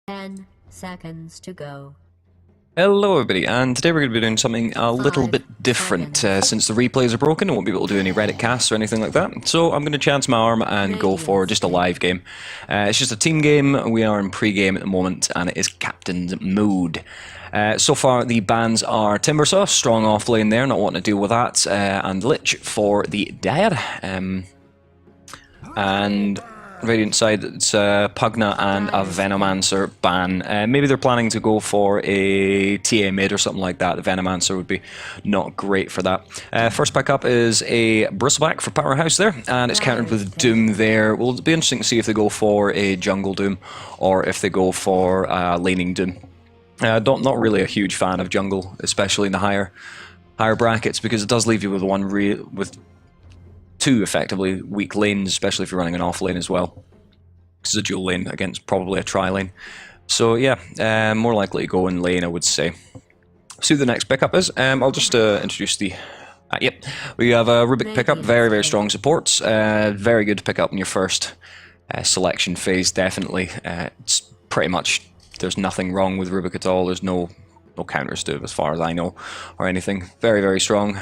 10 seconds to go. Hello everybody, and today we're going to be doing something a little bit different. Since the replays are broken, I won't be able to do any Reddit casts or anything like that, so I'm going to chance my arm and go for just a live game. It's just a team game, we are in pre-game at the moment, and it is Captain's Mode. So far the bans are Timbersaw, strong off lane there, not wanting to deal with that, and Lich for the Dire. And Radiant side, it's Pugna and a Venomancer ban. Maybe they're planning to go for a TA mid or something like that. The Venomancer would be not great for that. First pick up is a Bristleback for Powerhouse there, and it's countered with Doom there. Well, it'll be interesting to see if they go for a jungle Doom or if they go for laning Doom. Not really a huge fan of jungle, especially in the higher brackets, because it does leave you with two effectively weak lanes, especially if you're running an off lane as well. This is a dual lane against probably a tri lane. So yeah, more likely to go in lane, I would say. See what the next pickup is. I'll just introduce the... yep, we have a Rubik pickup, very, very strong supports. Very good to pick up in your first selection phase, definitely. It's pretty much, there's nothing wrong with Rubik at all. There's no counters to it as far as I know, or anything. Very, very strong.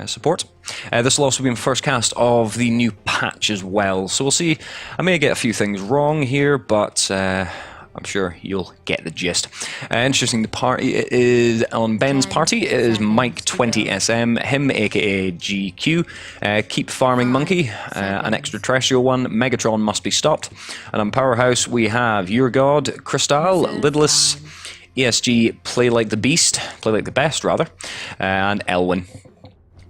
Support. This will also be my first cast of the new patch as well, so we'll see. I may get a few things wrong here, but I'm sure you'll get the gist. Interesting, the party is on Ben's party. It is Mike20SM, him aka GQ. Keep farming monkey, an extraterrestrial one. Megatron must be stopped. And on Powerhouse we have Your God, Crystal, Lidless, ESG, Play Like the Beast, Play Like the Best rather, and Elwyn.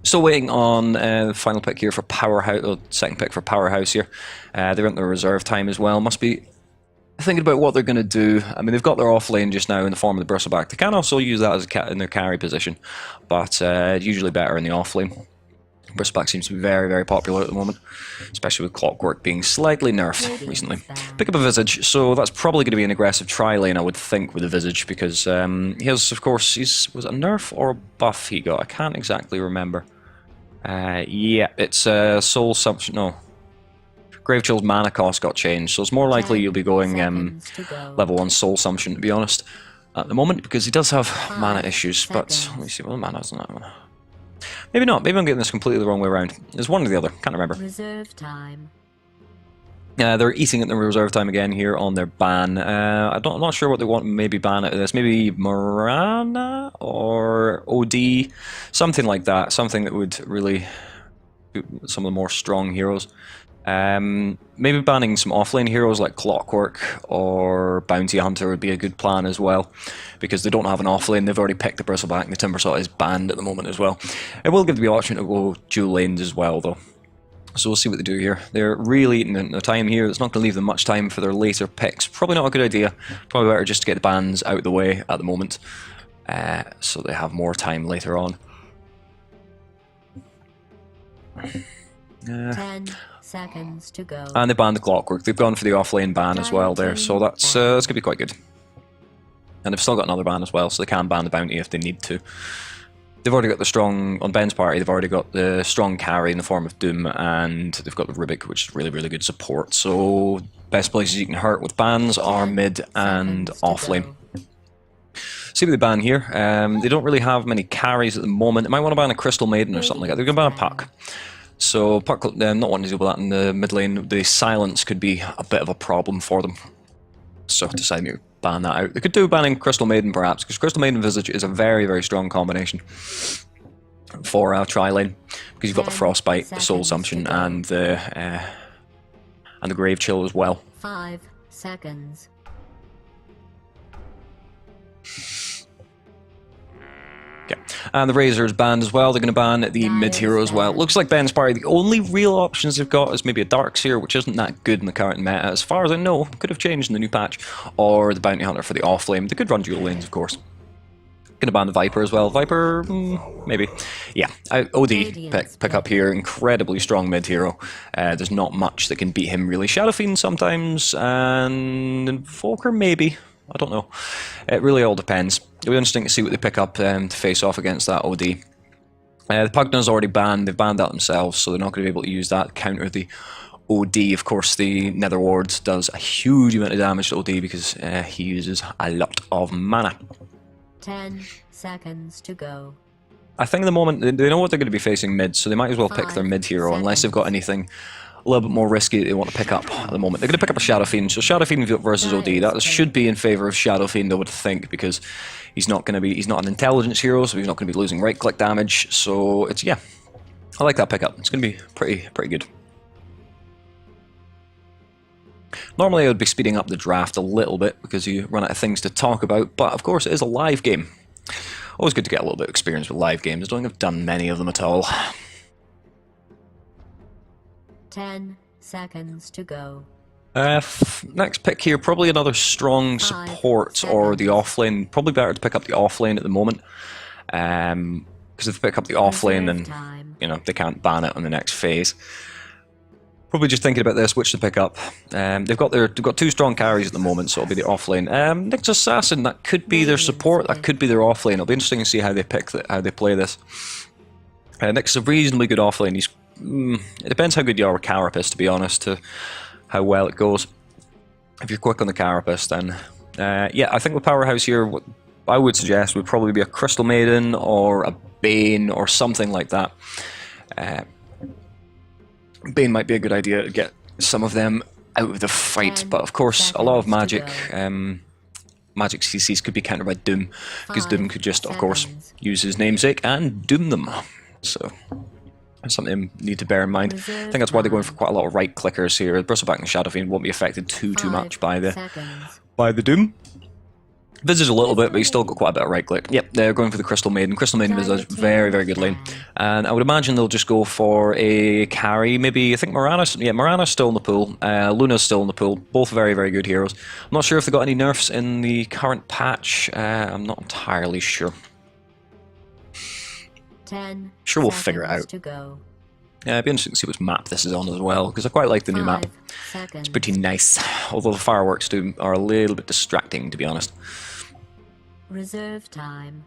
Still waiting on the final pick here for Powerhouse, or second pick for Powerhouse here. They're in their reserve time as well. Must be thinking about what they're going to do. I mean, they've got their off lane just now in the form of the Bristleback. They can also use that as in their carry position, but usually better in the off lane. Bristleback seems to be very, very popular at the moment, especially with Clockwork being slightly nerfed recently. Pick up a Visage, so that's probably going to be an aggressive tri-lane, I would think, with the Visage, because he has, of course, was it a nerf or a buff he got? I can't exactly remember. Yeah, it's Soul Sumption, no. Gravechill's mana cost got changed, so it's more likely you'll be going level 1 Soul Sumption, to be honest, at the moment, because he does have mana issues, but let me see, what mana is on that one? Maybe not, maybe I'm getting this completely the wrong way around. There's one or the other, can't remember. Reserve time. They're eating at the reserve time again here on their ban. I'm not sure what they want maybe ban out of this. Maybe Morana or OD, something like that. Something that would really do some of the more strong heroes. Maybe banning some offlane heroes like Clockwork or Bounty Hunter would be a good plan as well, because they don't have an offlane. They've already picked the Bristleback, and the Timbersaw is banned at the moment as well. It will give the option to go dual lanes as well, though. So we'll see what they do here. They're really eating their time here. It's not going to leave them much time for their later picks. Probably not a good idea. Probably better just to get the bans out of the way at the moment, so they have more time later on. 10 seconds to go. And they banned the Clockwork. They've gone for the offlane ban as well there, so that's going to be quite good. And they've still got another ban as well, so they can ban the Bounty if they need to. They've already got the strong, on Ben's party, they've already got the strong carry in the form of Doom, and they've got the Rubik, which is really, really good support. So, best places you can hurt with bans are mid and off lane. See what they ban here. They don't really have many carries at the moment. They might want to ban a Crystal Maiden or something like that. They're going to ban a Puck. So, Puck, not wanting to deal with that in the mid lane. The silence could be a bit of a problem for them. So, deciding to ban that out. They could do banning Crystal Maiden perhaps, because Crystal Maiden Visage is a very, very strong combination for our tri-lane, because you've got the Frostbite, the Soul Assumption, and the Grave Chill as well. 5 seconds. Yeah. And the Razor is banned as well. They're going to ban the mid-hero as well. Looks like Ben's party, the only real options they've got is maybe a Darkseer, which isn't that good in the current meta. As far as I know, could have changed in the new patch. Or the Bounty Hunter for the off-lane. They could run dual lanes, of course. Going to ban the Viper as well. Viper, maybe. Yeah, OD pick up here. Incredibly strong mid-hero. There's not much that can beat him, really. Shadow Fiend sometimes, and Invoker maybe. I don't know. It really all depends. It'll be interesting to see what they pick up to face off against that OD. The Pugna's already banned. They've banned that themselves, so they're not going to be able to use that to counter the OD, of course, the Nether Ward does a huge amount of damage to OD because he uses a lot of mana. 10 seconds to go. I think at the moment they know what they're going to be facing mid, so they might as well pick their mid hero unless they've got anything a little bit more risky that they want to pick up at the moment. They're going to pick up a Shadow Fiend, so Shadow Fiend versus OD, that should be in favour of Shadow Fiend, I would think, because he's not an intelligence hero, so he's not going to be losing right-click damage, so it's, yeah, I like that pickup. It's going to be pretty good. Normally I would be speeding up the draft a little bit because you run out of things to talk about, but of course it is a live game. Always good to get a little bit of experience with live games. I don't think I've done many of them at all. 10 seconds to go. Next pick here, probably another strong support or the offlane. Probably better to pick up the offlane at the moment. Because if they pick up the offlane, then you know they can't ban it on the next phase. Probably just thinking about this, which to pick up. They've got two strong carries at the moment, so it'll be the offlane. Next Assassin, that could be their support, that could be their offlane. It'll be interesting to see how they play this. Next is a reasonably good offlane. It depends how good you are with Carapace, to be honest, to how well it goes. If you're quick on the Carapace, then yeah, I think the powerhouse here, what I would suggest would probably be a Crystal Maiden or a Bane or something like that. Bane might be a good idea to get some of them out of the fight, but of course a lot of magic CCs could be countered by Doom, because Doom could just, of course, use his namesake and doom them. So that's something you need to bear in mind. I think that's why they're going for quite a lot of right clickers here. Bristleback and Shadow Fiend won't be affected too much by the Doom. Visage a little bit, but he's still got quite a bit of right click. Yep, they're going for the Crystal Maiden. Crystal Maiden Visage, very good lane. And I would imagine they'll just go for a carry. Maybe, I think Morana's still in the pool. Luna's still in the pool. Both very good heroes. I'm not sure if they got any nerfs in the current patch. I'm not entirely sure. 10 sure we'll figure it out. Yeah, it'd be interesting to see which map this is on as well, because I quite like the new map. It's pretty nice, although the fireworks are a little bit distracting, to be honest. Reserve time.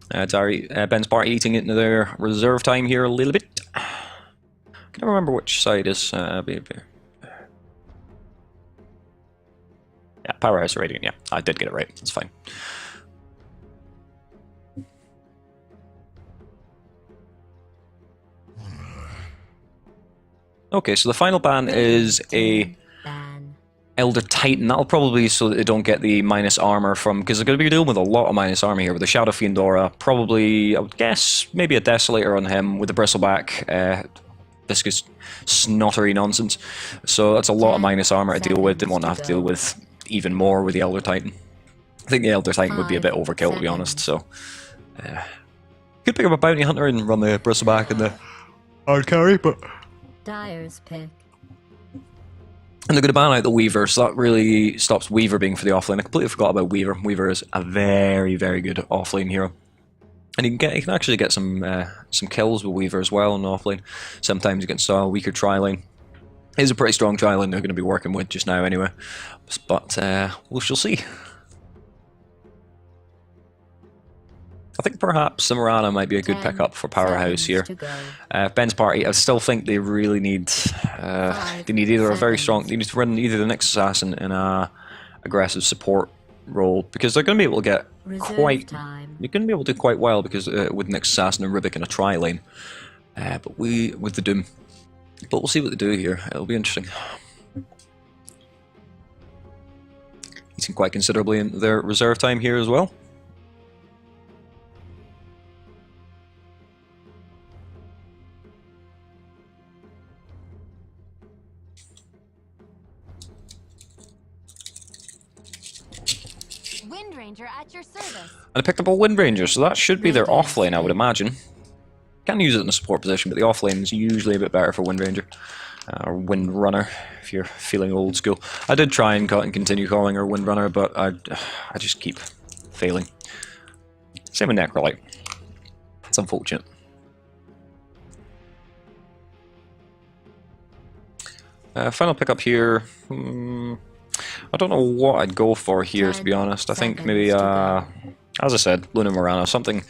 Ben's party eating into their reserve time here a little bit. I can't remember which side is. Yeah, Powerhouse Radiant, yeah. I did get it right, that's fine. Okay, so the final ban is a Elder Titan. That'll probably be so that they don't get the minus armor from, because they're going to be dealing with a lot of minus armor here with the Shadow Fiend Aura. Probably, I would guess, maybe a Desolator on him with the Bristleback. Viscous snottery nonsense. So that's a lot of minus armor to deal with. Didn't want to have to deal with even more with the Elder Titan. I think the Elder Titan would be a bit overkill, to be honest. So, could pick up a Bounty Hunter and run the Bristleback and the hard carry, but Dyer's pick. And they're going to ban out the Weaver, so that really stops Weaver being for the offlane. I completely forgot about Weaver. Weaver is a very good offlane hero. And you can actually get some kills with Weaver as well on the offlane. Sometimes against a weaker tri-lane. He's a pretty strong tri-lane they're going to be working with just now anyway. But we shall see. I think perhaps Morana might be a good pickup for Powerhouse here. Ben's party, I still think they really need they need either a very strong, they need to run either the next assassin in a aggressive support role, because they're going to be able to get they're going to be able to do quite well because with next assassin and Rubik in a tri lane, but with the Doom. But we'll see what they do here. It'll be interesting. Eating quite considerably in their reserve time here as well. At your service. And I picked up a Wind Ranger, so that should be their offlane, I would imagine. Can use it in a support position, but the offlane is usually a bit better for Wind Ranger. Or Wind Runner, if you're feeling old school. I did try and continue calling her Wind Runner, but I just keep failing. Same with Necrolite. It's unfortunate. Final pickup here. I don't know what I'd go for here, to be honest. I think maybe, as I said, Luna Morana, something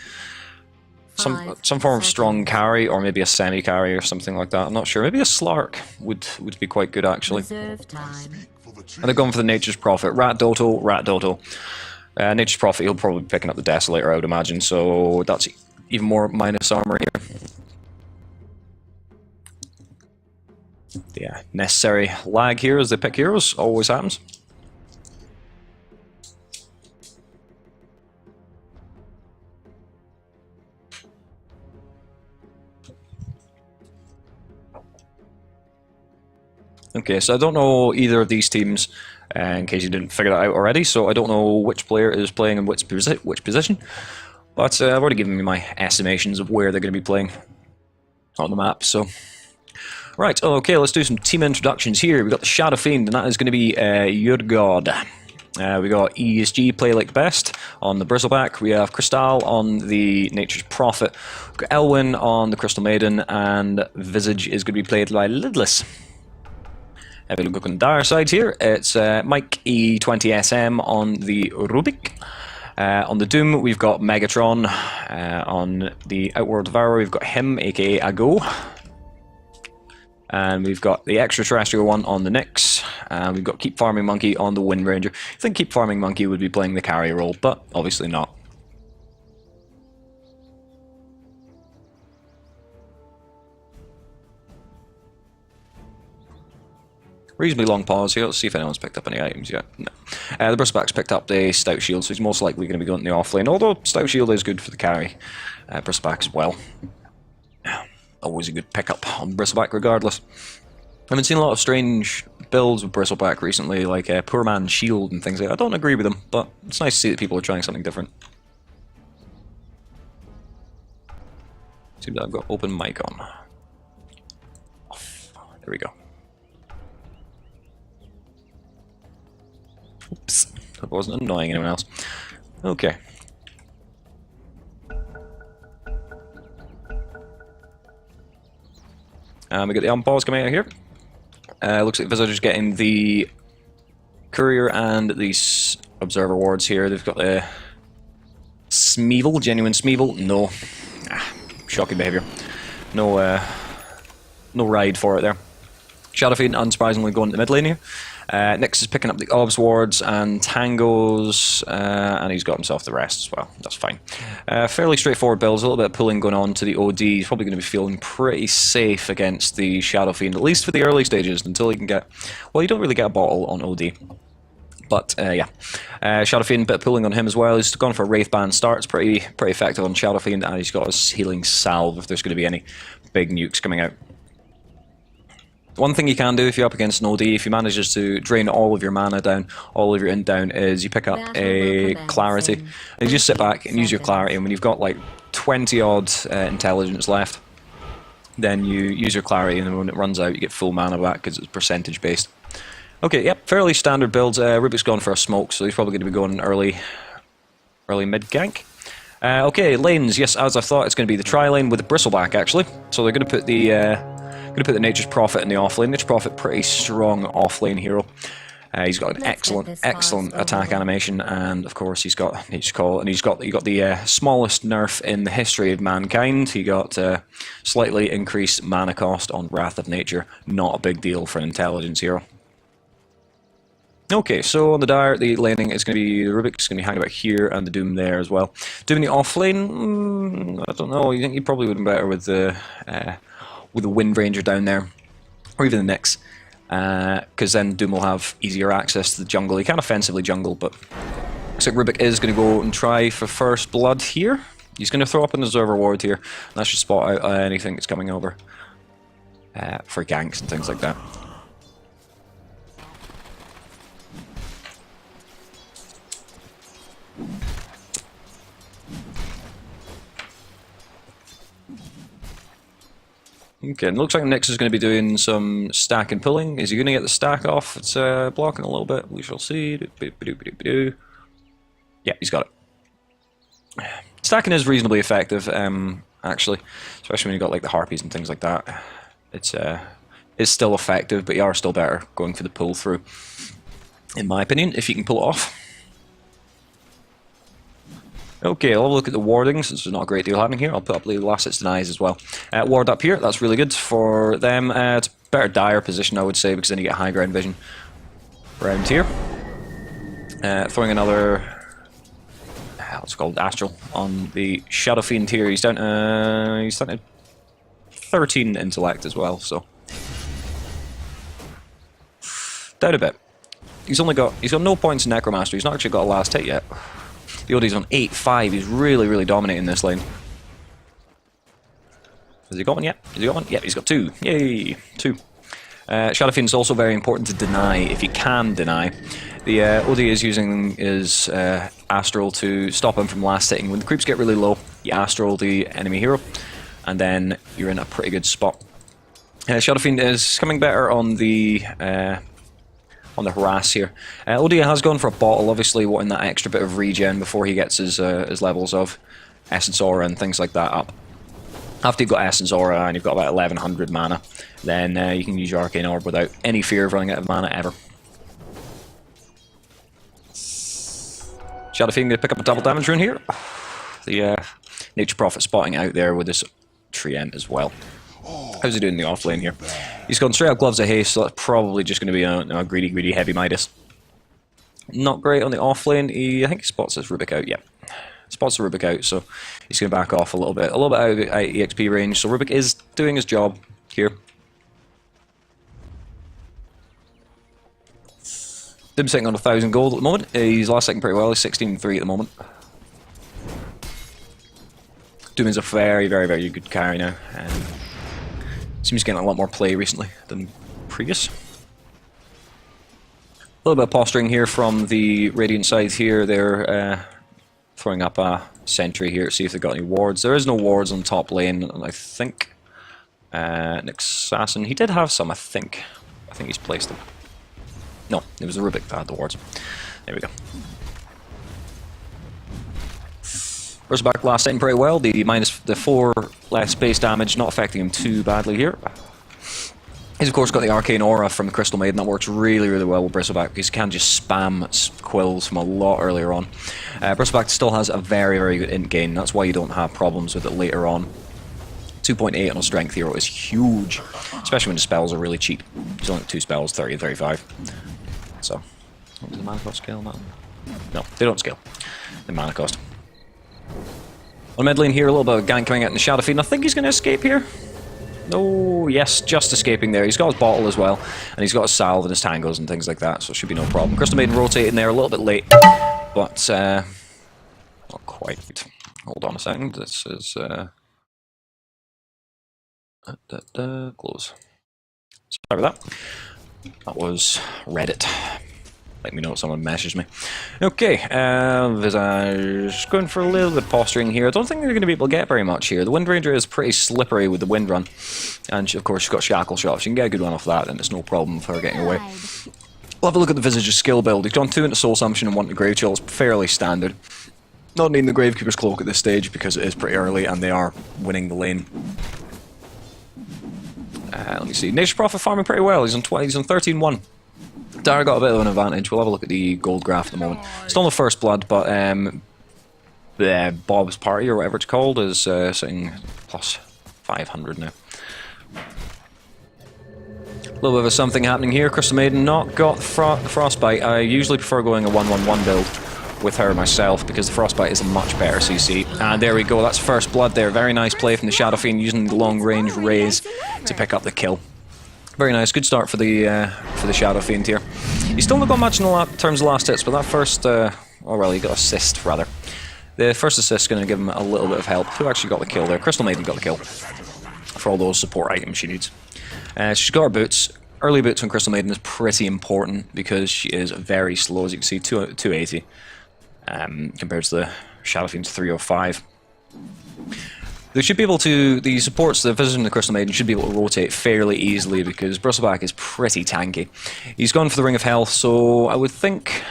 some form of strong carry, or maybe a semi carry or something like that. I'm not sure. Maybe a Slark would be quite good actually. Reserve time. And they're going for the Nature's Prophet. Rat Doto, Rat Doto. Nature's Prophet, he'll probably be picking up the Desolator, I would imagine, so that's even more minus armor here. Yeah, necessary lag here as they pick heroes, always happens. Okay, so I don't know either of these teams, in case you didn't figure that out already, so I don't know which player is playing in which position, but I've already given you my estimations of where they're going to be playing on the map, so... Right, okay, let's do some team introductions here. We've got the Shadow Fiend, and that is going to be Yurgod. We got ESG, Play Like Best, on the Bristleback. We have Crystal on the Nature's Prophet. We've got Elwyn on the Crystal Maiden, and Visage is going to be played by Lidless. If we look on the dire side here, it's Mike E20SM on the Rubik. On the Doom, we've got Megatron. On the Outworld Devourer, we've got him, aka Ago. And we've got the extraterrestrial one on the Nyx, and we've got Keep Farming Monkey on the Wind Ranger. I think Keep Farming Monkey would be playing the carry role, but obviously not. Reasonably long pause here. Let's see if anyone's picked up any items yet. No. The Bristleback's picked up the Stout Shield, so he's most likely going to be going to the offlane, although Stout Shield is good for the carry. Bristleback as well. Always a good pickup on Bristleback regardless. I've been seeing a lot of strange builds with Bristleback recently, like Poor Man's Shield and things like that. I don't agree with them, but it's nice to see that people are trying something different. Seems like I've got open mic on. Off. There we go. Oops. Hope I wasn't annoying anyone else. Okay. We got the unpause coming out here. Looks like Visage is getting the Courier and these Observer Wards here. They've got the Smeevil, genuine Smeevil. No. Shocking behaviour. No no ride for it there. Shadow Fiend, unsurprisingly, going to the mid lane here. Nyx is picking up the Obs Wards and Tangos, and he's got himself the rest as well. That's fine. Fairly straightforward builds, a little bit of pulling going on to the OD. He's probably going to be feeling pretty safe against the Shadow Fiend, at least for the early stages, until he can get... Well, you don't really get a bottle on OD. But, yeah. Shadow Fiend, bit of pulling on him as well. He's gone for a Wraith Band start. It's pretty effective on Shadow Fiend, and he's got his Healing Salve if there's going to be any big nukes coming out. One thing you can do if you're up against an OD, if he manages to drain all of your mana down, all of your int down, is you pick up a Clarity. And you just sit back and use your Clarity, and when you've got like 20 odd intelligence left, then you use your Clarity, and then when it runs out you get full mana back because it's percentage based. Okay, yep, fairly standard builds. Rubik's gone for a smoke, so he's probably going to be going early mid gank. Okay, lanes, yes, as I thought, it's going to be the tri-lane with the Bristleback actually. So they're going to put the Nature's Prophet in the offlane. Nature's Prophet, pretty strong offlane hero. He's got an excellent attack animation, and of course he's got Nature's Call, and you got the smallest nerf in the history of mankind. He got slightly increased mana cost on Wrath of Nature. Not a big deal for an intelligence hero. Okay, so on the Dire, the laning is going to be the Rubik's going to be hanging about here, and the Doom there as well. Doom in the offlane, I don't know. You think he probably would have been better with the Wind Ranger down there, or even the Nyx, because then Doom will have easier access to the jungle. He can offensively jungle, but looks like Rubik is going to go and try for first blood here. He's going to throw up an Observer Ward here, and that should spot out anything that's coming over for ganks and things like that. Okay, and it looks like Nyx is going to be doing some stack and pulling. Is he going to get the stack off? It's blocking a little bit. We shall see. Yeah, he's got it. Stacking is reasonably effective, actually, especially when you've got like the harpies and things like that. It's still effective, but you are still better going for the pull through, in my opinion, if you can pull it off. Okay, I'll have a look at the warding, since there's not a great deal happening here. I'll put up the last hits denies as well. Ward up here, that's really good for them. It's a better dire position, I would say, because then you get high ground vision around here. Throwing another, what's it called, Astral on the Shadow Fiend here. He's down to 13 intellect as well, so down a bit. He's got no points in Necromaster. He's not actually got a last hit yet. The OD's on 8-5. He's really dominating this lane. Has he got one yet? Has he got one? Yeah, he's got 2. Yay! 2. Shadow Fiend is also very important to deny, if he can deny. The OD is using his Astral to stop him from last hitting. When the creeps get really low, you Astral the enemy hero, and then you're in a pretty good spot. Shadow Fiend is coming better on the harass here. OD has gone for a bottle, obviously wanting that extra bit of regen before he gets his levels of Essence Aura and things like that up. After you've got Essence Aura and you've got about 1100 mana, then you can use your Arcane Orb without any fear of running out of mana ever. Shadow Fiend going to pick up a double damage rune here. The Nature Prophet spotting out there with this Treant as well. How's he doing in the off lane here? He's gone straight up Gloves of Haste, so that's probably just going to be a greedy heavy Midas. Not great on the off lane. I think he spots his Rubik out, yeah. Spots the Rubik out, so he's going to back off a little bit out of EXP range, so Rubik is doing his job here. Dim sitting on 1,000 gold at the moment. He's last second pretty well. He's 16-3 at the moment. Doom is a very good carry now. Seems getting a lot more play recently than previous. A little bit of posturing here from the Radiant side here. They're throwing up a sentry here to see if they've got any wards. There is no wards on top lane, and I think Zeazin, he did have some, I think. I think he's placed them. No, it was the Rubik that had the wards. There we go. Burst back last hitting pretty well. The 4 less base damage not affecting him too badly here. He's of course got the Arcane Aura from the Crystal Maiden. That works really well with Bristleback because he can just spam quills from a lot earlier on. Bristleback still has a very good int gain. That's why you don't have problems with it later on. 2.8 on a strength hero is huge, especially when the spells are really cheap. He's only got 2 spells, 30 and 35. So, what does the mana cost scale on that? No, they don't scale. The mana cost. On mid lane here, a little bit of gank coming out in the Shadow Fiend. I think he's going to escape here. Oh, yes, just escaping there. He's got his bottle as well, and he's got his salve and his tangos and things like that, so it should be no problem. Crystal Maiden rotating there a little bit late, but not quite. Hold on a second. This is close. Sorry about that. That was Reddit. Let me know if someone messages me. Okay, Visage going for a little bit of posturing here. I don't think they're going to be able to get very much here. The Wind Ranger is pretty slippery with the Wind Run. And of course she's got Shackle Shot. She can get a good one off that, and it's no problem for her getting away. We'll have a look at the Visage's skill build. He's gone 2 into Soul Assumption and 1 into Grave Chill. It's fairly standard. Not needing the Gravekeeper's Cloak at this stage because it is pretty early and they are winning the lane. Let me see. Nature Prophet farming pretty well. He's on 13-1. Dara got a bit of an advantage. We'll have a look at the gold graph at the moment. Still no first blood, but Bob's Party, or whatever it's called, is sitting plus 500 now. A little bit of a something happening here. Crystal Maiden not got Frostbite. I usually prefer going a 1-1-1 build with her myself because the Frostbite is a much better CC. And there we go. That's first blood there. Very nice play from the Shadow Fiend using the long range raise to pick up the kill. Very nice, good start for the Shadow Fiend here. He's still not got much in terms of last hits, but that first, oh well, he got assist rather. The first assist is going to give him a little bit of help. Who actually got the kill there? Crystal Maiden got the kill for all those support items she needs. She's got her boots. Early boots on Crystal Maiden is pretty important because she is very slow, as you can see, 280 compared to the Shadow Fiend's 305. They should be able to, the supports, the Visage and the Crystal Maiden should be able to rotate fairly easily because Bristleback is pretty tanky. He's gone for the Ring of Health, so I would think,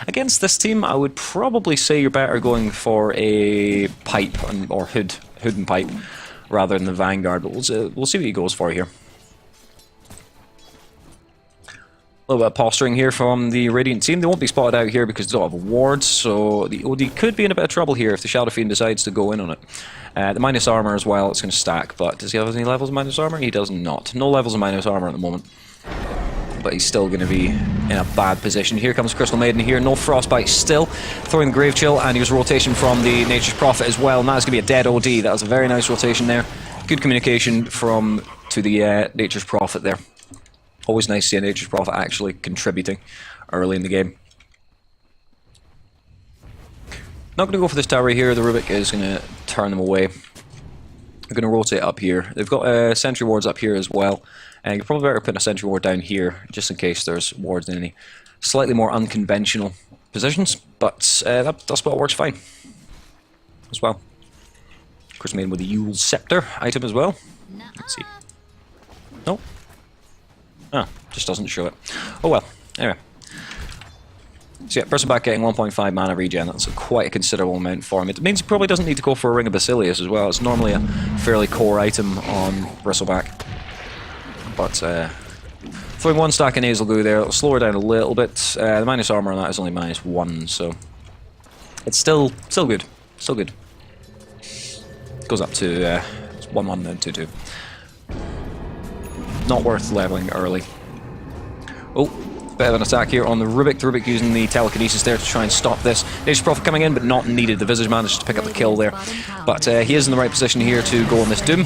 against this team, I would probably say you're better going for a pipe, or hood and pipe, rather than the Vanguard, but we'll see what he goes for here. A little bit of posturing here from the Radiant team. They won't be spotted out here because they don't have wards, so the OD could be in a bit of trouble here if the Shadow Fiend decides to go in on it. The minus armor as well, it's going to stack, but does he have any levels of minus armor? He does not. No levels of minus armor at the moment. But he's still going to be in a bad position. Here comes Crystal Maiden here, no Frostbite still, throwing the Grave Chill, and he was rotation from the Nature's Prophet as well, and that's going to be a dead OD. That was a very nice rotation there. Good communication to the Nature's Prophet there. Always nice to see a Nature's Prophet actually contributing early in the game. Not going to go for this tower here. The Rubik is going to turn them away. They're going to rotate up here. They've got sentry wards up here as well. And you're probably better putting a sentry ward down here, just in case there's wards in any slightly more unconventional positions. But that spot works fine as well. Of course, made with the Yule Scepter item as well. Let's see. No. Ah, just doesn't show it. Oh well. Anyway. So yeah, Bristleback getting 1.5 mana regen. That's quite a considerable amount for him. It means he probably doesn't need to go for a Ring of Basilius as well. It's normally a fairly core item on Bristleback. But throwing one stack of Nasal Goo there, it'll slow her down a little bit. The minus armor on that is only -1, so it's still good. Still good. Goes up to 1-1 then 2-2. Not worth leveling early. Oh, bit of an attack here on the Rubik. The Rubik using the telekinesis there to try and stop this. Nature's Prophet coming in, but not needed. The Visage managed to pick up the kill there. But he is in the right position here to go on this Doom.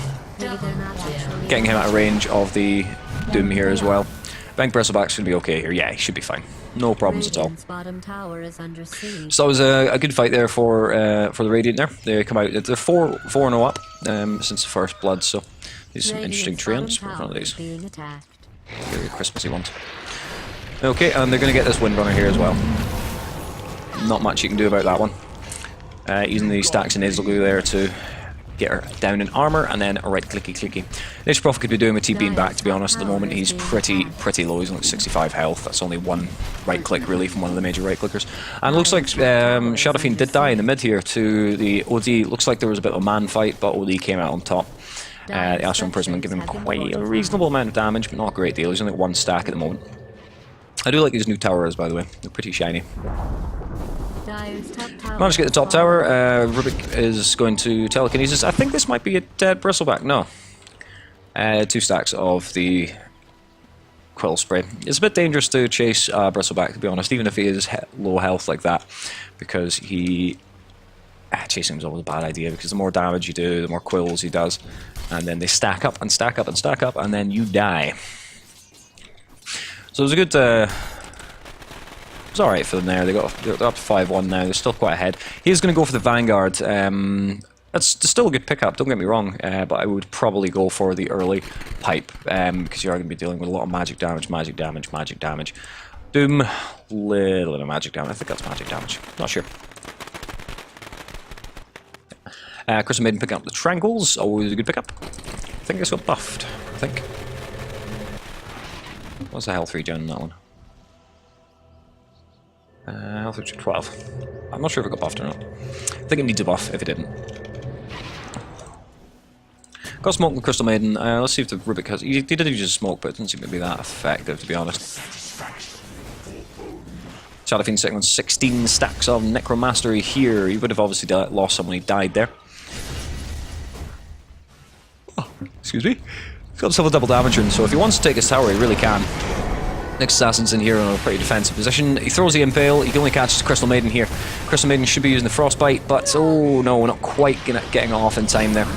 Getting him out of range of the Doom here as well. Bank Bristleback's going to be okay here. Yeah, he should be fine. No problems at all. So that was a good fight there for the Radiant there. They come out. They're 4-0 up since the first blood, so these are some interesting trains. One of these. Really Christmassy ones. Okay, and they're going to get this Windrunner here as well. Not much you can do about that one. Using the stacks of Nasal Glue there to get her down in armor, and then a right clicky. Nature's Prophet could be doing with T being back, to be honest. At the moment, he's pretty low. He's only 65 health. That's only one right click, really, from one of the major right clickers. And it looks like Shadow Fiend did die in the mid here to the OD. Looks like there was a bit of a man fight, but OD came out on top. The Astral Imprisonment giving him quite a reasonable amount of damage, but not a great deal. He's only 1 stack at the moment. I do like these new towers, by the way. They're pretty shiny. Managed to get the top tower. Rubik is going to telekinesis. I think this might be a dead Bristleback. No. 2 stacks of the Quill Spray. It's a bit dangerous to chase Bristleback, to be honest, even if he is low health like that, because he... chasing him is always a bad idea, because the more damage you do, the more quills he does, and then they stack up and stack up and stack up, and then you die. So it was a good... It's alright for them there. They're up to 5-1 now. They're still quite ahead. He's going to go for the Vanguard. That's still a good pickup, don't get me wrong, but I would probably go for the early pipe, because you are going to be dealing with a lot of magic damage. Doom, little bit of magic damage. I think that's magic damage. Not sure. Crystal Maiden picking up the Tranquils. Always a good pickup. I think it's got buffed. I think. What's the health regen on that one? Health regen 12. I'm not sure if it got buffed or not. I think it needs a buff if it didn't. Got smoke with Crystal Maiden. Let's see if the Rubik has... He did use a smoke, but it doesn't seem to be that effective, to be honest. Shadow Fiend sitting on 16 stacks of Necromastery here. He would have obviously lost someone. He died there. Oh, excuse me. He's got himself a double damager, so if he wants to take his tower, he really can. Next Assassin's in here in a pretty defensive position. He throws the Impale. He can only catch Crystal Maiden here. Crystal Maiden should be using the Frostbite, but oh no, not quite getting off in time there.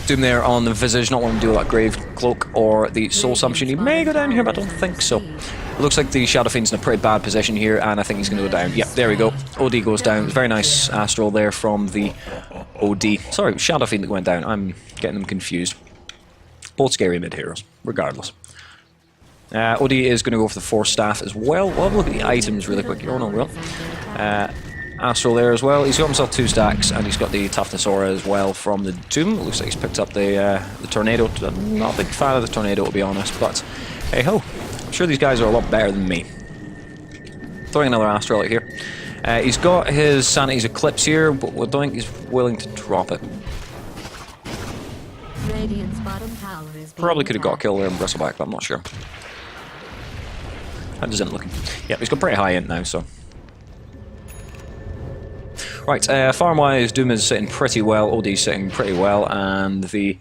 Doom there on the Visage, not wanting to do that Grave Cloak or the Soul Assumption. He may go down here, but I don't think so. It looks like the Shadow Fiend's in a pretty bad position here, and I think he's going to go down. Yep, there we go. OD goes down. Very nice Astral there from the OD. Sorry, Shadow Fiend that went down. I'm getting them confused. Both scary mid-heroes, regardless. OD is going to go for the Force Staff as well. We'll have a look at the items really quick. Oh no, we will. Astral there as well. He's got himself 2 stacks, and he's got the Toughness Aura as well from the Doom. It looks like he's picked up the Tornado. I'm not a big fan of the Tornado, to be honest, but hey ho. I'm sure these guys are a lot better than me. Throwing another Astral out here. He's got his Sanity's Eclipse here, but I don't think he's willing to drop it. Radiant's bottom tower is Probably could have got a kill there in Bristleback, but I'm not sure. How does it looking? Yep, he's got pretty high int now, so. Right, farm-wise, Doom is sitting pretty well, OD's sitting pretty well, and the...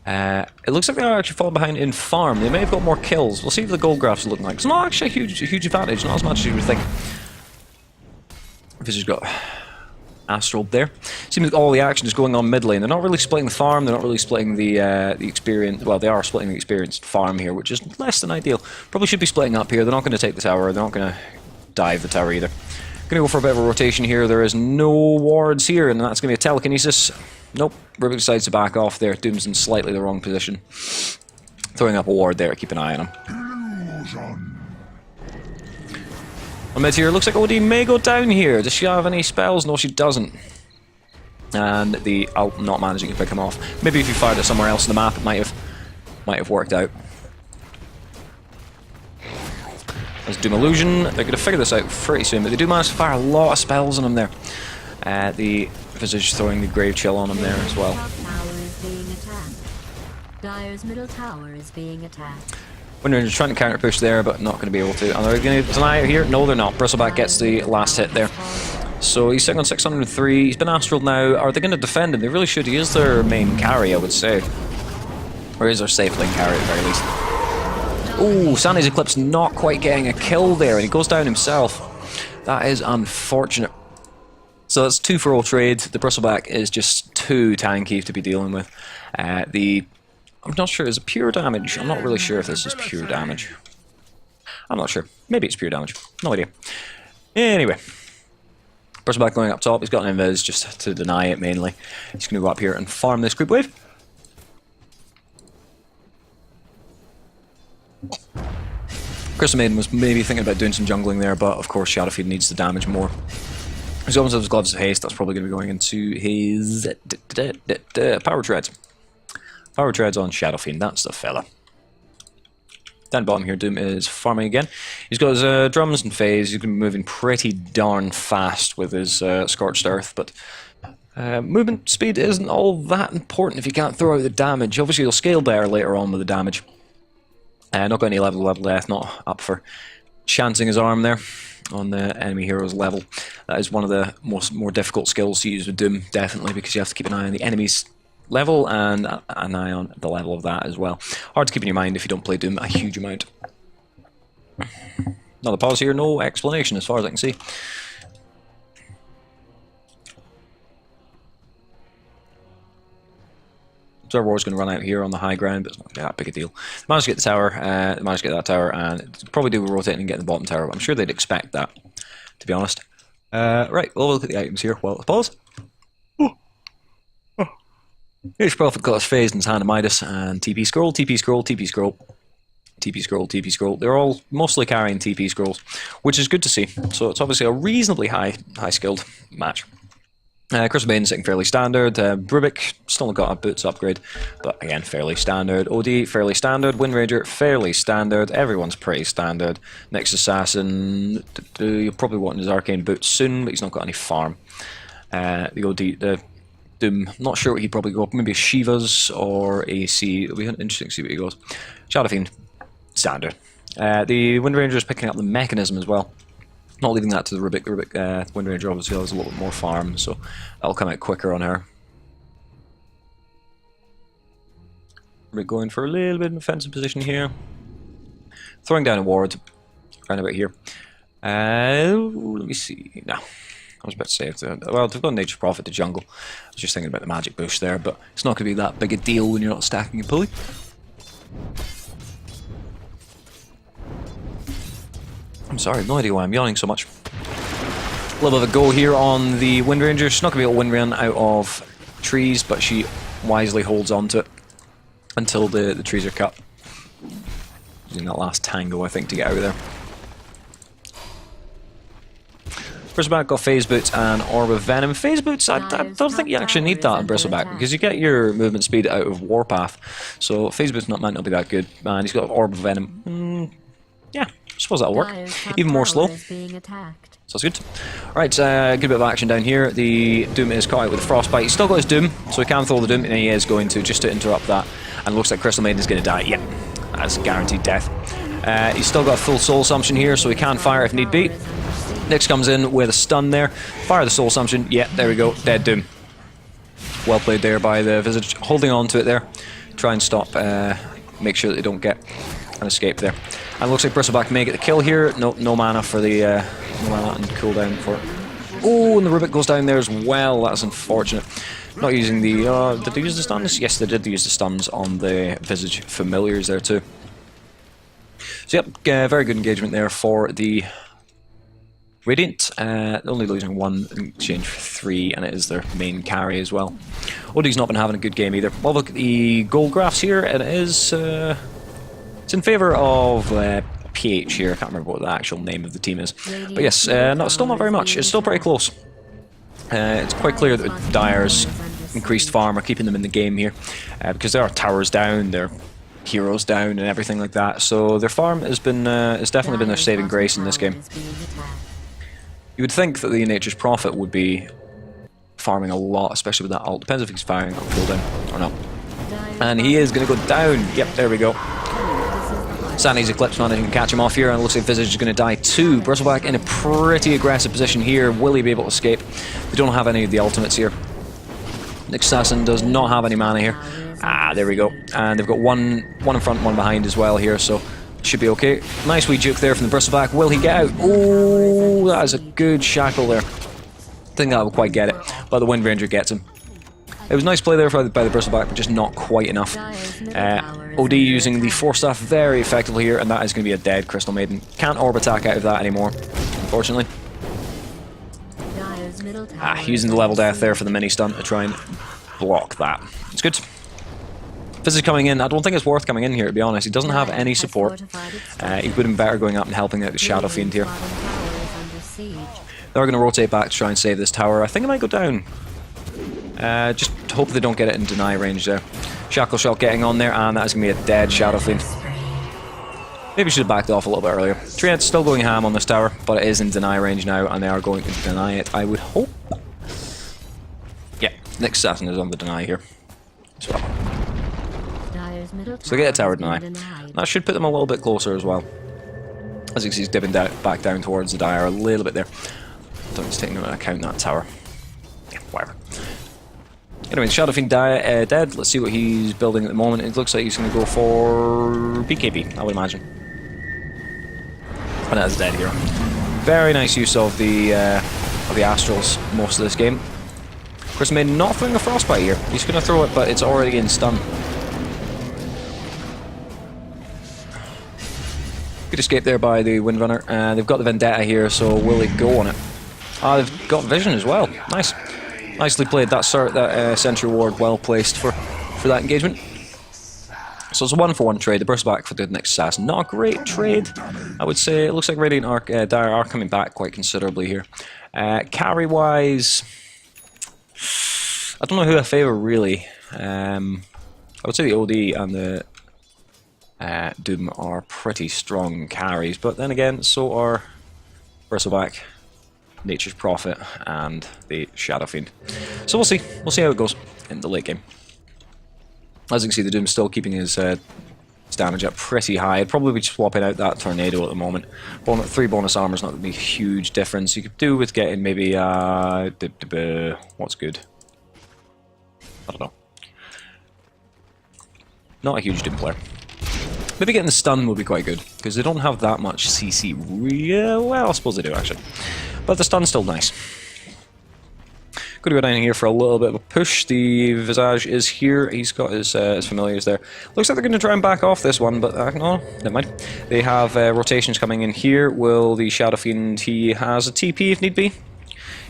it looks like they are actually falling behind in farm. They may have got more kills. We'll see what the gold graphs are looking like. It's not actually a huge advantage, not as much as you would think. Visage got Astral there. Seems like all the action is going on mid lane. They're not really splitting the farm, they're not really splitting the experience. Well, they are splitting the experienced farm here, which is less than ideal. Probably should be splitting up here. They're not going to take the tower, they're not going to dive the tower either. Gonna go for a bit of a rotation here. There is no wards here, and that's gonna be a telekinesis. Nope, Rubik decides to back off there. Doom's in slightly the wrong position. Throwing up a ward there, keep an eye on him. On mid here, looks like OD may go down here. Does she have any spells? No, she doesn't. And the ult not managing to pick him off. Maybe if you fired it somewhere else in the map, it might have worked out. There's Doom Illusion. They're going to figure this out pretty soon, but they do manage to fire a lot of spells on him there. The Visage throwing the Grave Chill on him there as well. Dire's middle tower is being attacked. Windrangers trying to counter push there, but not going to be able to. And they're going to deny it here. No, they're not. Bristleback gets the last hit there. So he's sitting on 603. He's been Astral now. Are they going to defend him? They really should. He is their main carry, I would say. Or is their safe lane carry at the very least. Oh, Sandy's Eclipse not quite getting a kill there, and he goes down himself. That is unfortunate. So that's 2 for all trade. The Bristleback is just too tanky to be dealing with. I'm not sure, is it pure damage? I'm not really sure if this is pure damage. I'm not sure. Maybe it's pure damage. No idea. Anyway. Bristleback going up top. He's got an invis just to deny it mainly. He's going to go up here and farm this creep wave. Crystal Maiden was maybe thinking about doing some jungling there, but of course Shadowfiend needs the damage more. He's got himself his Gloves of Haste. That's probably going to be going into his Power Treads. Power Treads on Shadowfiend, that's the fella. Down bottom here, Doom is farming again. He's got his drums and phase. He's going to be moving pretty darn fast with his Scorched Earth, but movement speed isn't all that important if you can't throw out the damage. Obviously he'll scale better later on with the damage. Not got any level death, not up for chancing his arm there on the enemy hero's level. That is one of the more difficult skills to use with Doom, definitely, because you have to keep an eye on the enemy's level and an eye on the level of that as well. Hard to keep in your mind if you don't play Doom a huge amount. Another pause here, no explanation as far as I can see. Observer War is going to run out here on the high ground, but it's not that big a deal. They managed to get the tower, managed to get that tower, and probably do rotating and get the bottom tower, but I'm sure they'd expect that, to be honest. Right, we'll look at the items here. Well, pause. Here's Prophet got his phase in his hand of Midas, and TP scroll, TP scroll, TP scroll, TP scroll, TP scroll. They're all mostly carrying TP scrolls, which is good to see. So it's obviously a reasonably high skilled match. Crystal Maiden sitting fairly standard. Rubik still not got a boots upgrade, but again fairly standard. OD fairly standard. Windranger fairly standard. Everyone's pretty standard. Next Assassin, you'll probably want his arcane boots soon, but he's not got any farm. The Doom, not sure what he'd probably go. Maybe a Shiva's or AC. It'll be interesting to see what he goes. Shadowfiend, standard. The Windranger is picking up the mechanism as well. Not leaving that to the Rubik. The Rubik Windranger obviously has a little bit more farm, so that'll come out quicker on her. Rubik going for a little bit of defensive position here. Throwing down a ward around about here. Let me see. No. I was about to say, well, they've got Nature's Prophet to jungle. I was just thinking about the magic bush there, but it's not going to be that big a deal when you're not stacking a pulley. I'm sorry, no idea why I'm yawning so much. A little bit of a go here on the Windranger. She's not going to be able to Windrun out of trees, but she wisely holds on to it until the trees are cut. Using that last tango, I think, to get out of there. Bristleback got Phase Boots and Orb of Venom. Phase Boots, I don't think you actually need that in Bristleback, because you get your movement speed out of Warpath. So Phase Boots might not be that good. And he's got Orb of Venom. Yeah, I suppose that'll work. Even more slow. Sounds good. Alright, good bit of action down here. The Doom is caught out with the Frostbite. He's still got his Doom, so he can throw the Doom, and he is going to, just to interrupt that. And it looks like Crystal Maiden is going to die. Yep, that's guaranteed death. He's still got a full soul assumption here, so he can fire if need be. Nyx comes in with a stun there. Fire the soul assumption. Yeah, there we go. Dead Doom. Well played there by the Visage. Holding on to it there. Try and stop. Make sure that they don't get an escape there. And it looks like Bristleback may get the kill here. No mana for the no mana and cooldown for it. Oh, and the Rubik goes down there as well. That's unfortunate. Not using the... did they use the stuns? Yes, they did use the stuns on the Visage familiars there too. So yep, very good engagement there for the Radiant. Only losing 1 in exchange for 3, and it is their main carry as well. OD's not been having a good game either. Well, look at the goal graphs here, and it is... it's in favour of... PH here. I can't remember what the actual name of the team is. But yes, still not very much. It's still pretty close. It's quite clear that Dire's increased farm are keeping them in the game here. Because there are towers down, their heroes down, and everything like that. So their farm has been has definitely been their saving grace in this game. You would think that the Nature's Prophet would be farming a lot, especially with that ult. Depends if he's firing on cooldown or not. And he is going to go down. Yep, there we go. Sandy's Eclipse Managing to catch him off here, and it looks like Visage is going to die too. Bristleback in a pretty aggressive position here. Will he be able to escape? They don't have any of the ultimates here. Nyx Assassin does not have any mana here. Ah, there we go. And they've got one in front, one behind as well here, so should be okay. Nice wee juke there from the Bristleback. Will he get out? Oh, that is a good shackle there. I think that will quite get it, but the Wind Ranger gets him. It was a nice play there by the Bristleback, but just not quite enough. OD using the Force Staff very effectively here, and that is going to be a dead Crystal Maiden. Can't orb attack out of that anymore, unfortunately. Using the level death there for the mini stun to try and block that. It's good. Visage coming in. I don't think it's worth coming in here, to be honest. He doesn't have any support. He would have been better going up and helping out the Shadow Fiend here. They're going to rotate back to try and save this tower. I think it might go down. Just hope they don't get it in deny range there. Shackle Shot getting on there, and that's going to be a dead Shadow Fiend. Maybe should have backed off a little bit earlier. Triad's still going ham on this tower, but it is in deny range now, and they are going to deny it, I would hope. Yeah, Nyx Assassin is on the deny here as well. So they get a tower deny. That should put them a little bit closer as well. As you can see, he's dipping back down towards the Dire a little bit there. Don't just take into account that tower. Yeah, whatever. Anyway, the Shadow Fiend dead. Let's see what he's building at the moment. It looks like he's going to go for BKB, I would imagine. And that is dead here. Very nice use of the Astrals most of this game. Chris Maiden not throwing a Frostbite here. He's going to throw it, but it's already in stun. Good escape there by the Windrunner. They've got the Vendetta here, so will they go on it? They've got Vision as well. Nice. Nicely played. That Sentry Ward well placed for that engagement. So it's a 1-for-1 trade. The Bristleback for the Nyx Assassin. Not a great trade, I would say. It looks like Radiant Dire are coming back quite considerably here. Carry-wise, I don't know who I favour really. I would say the OD and the Doom are pretty strong carries, but then again, so are Bristleback, Nature's Prophet, and the Shadow Fiend. So we'll see. We'll see how it goes in the late game. As you can see, the Doom's still keeping his damage up pretty high. I'd probably be swapping out that Tornado at the moment. 3 bonus armor is not going to be a huge difference. You could do with getting maybe... what's good? I don't know. Not a huge Doom player. Maybe getting the stun would be quite good, because they don't have that much CC. Well, I suppose they do, actually. But the stun's still nice. Going to go down here for a little bit of a push. The Visage is here. He's got his familiars there. Looks like they're going to try and back off this one, but no, never mind. They have rotations coming in here. Will the Shadow Fiend, he has a TP if need be.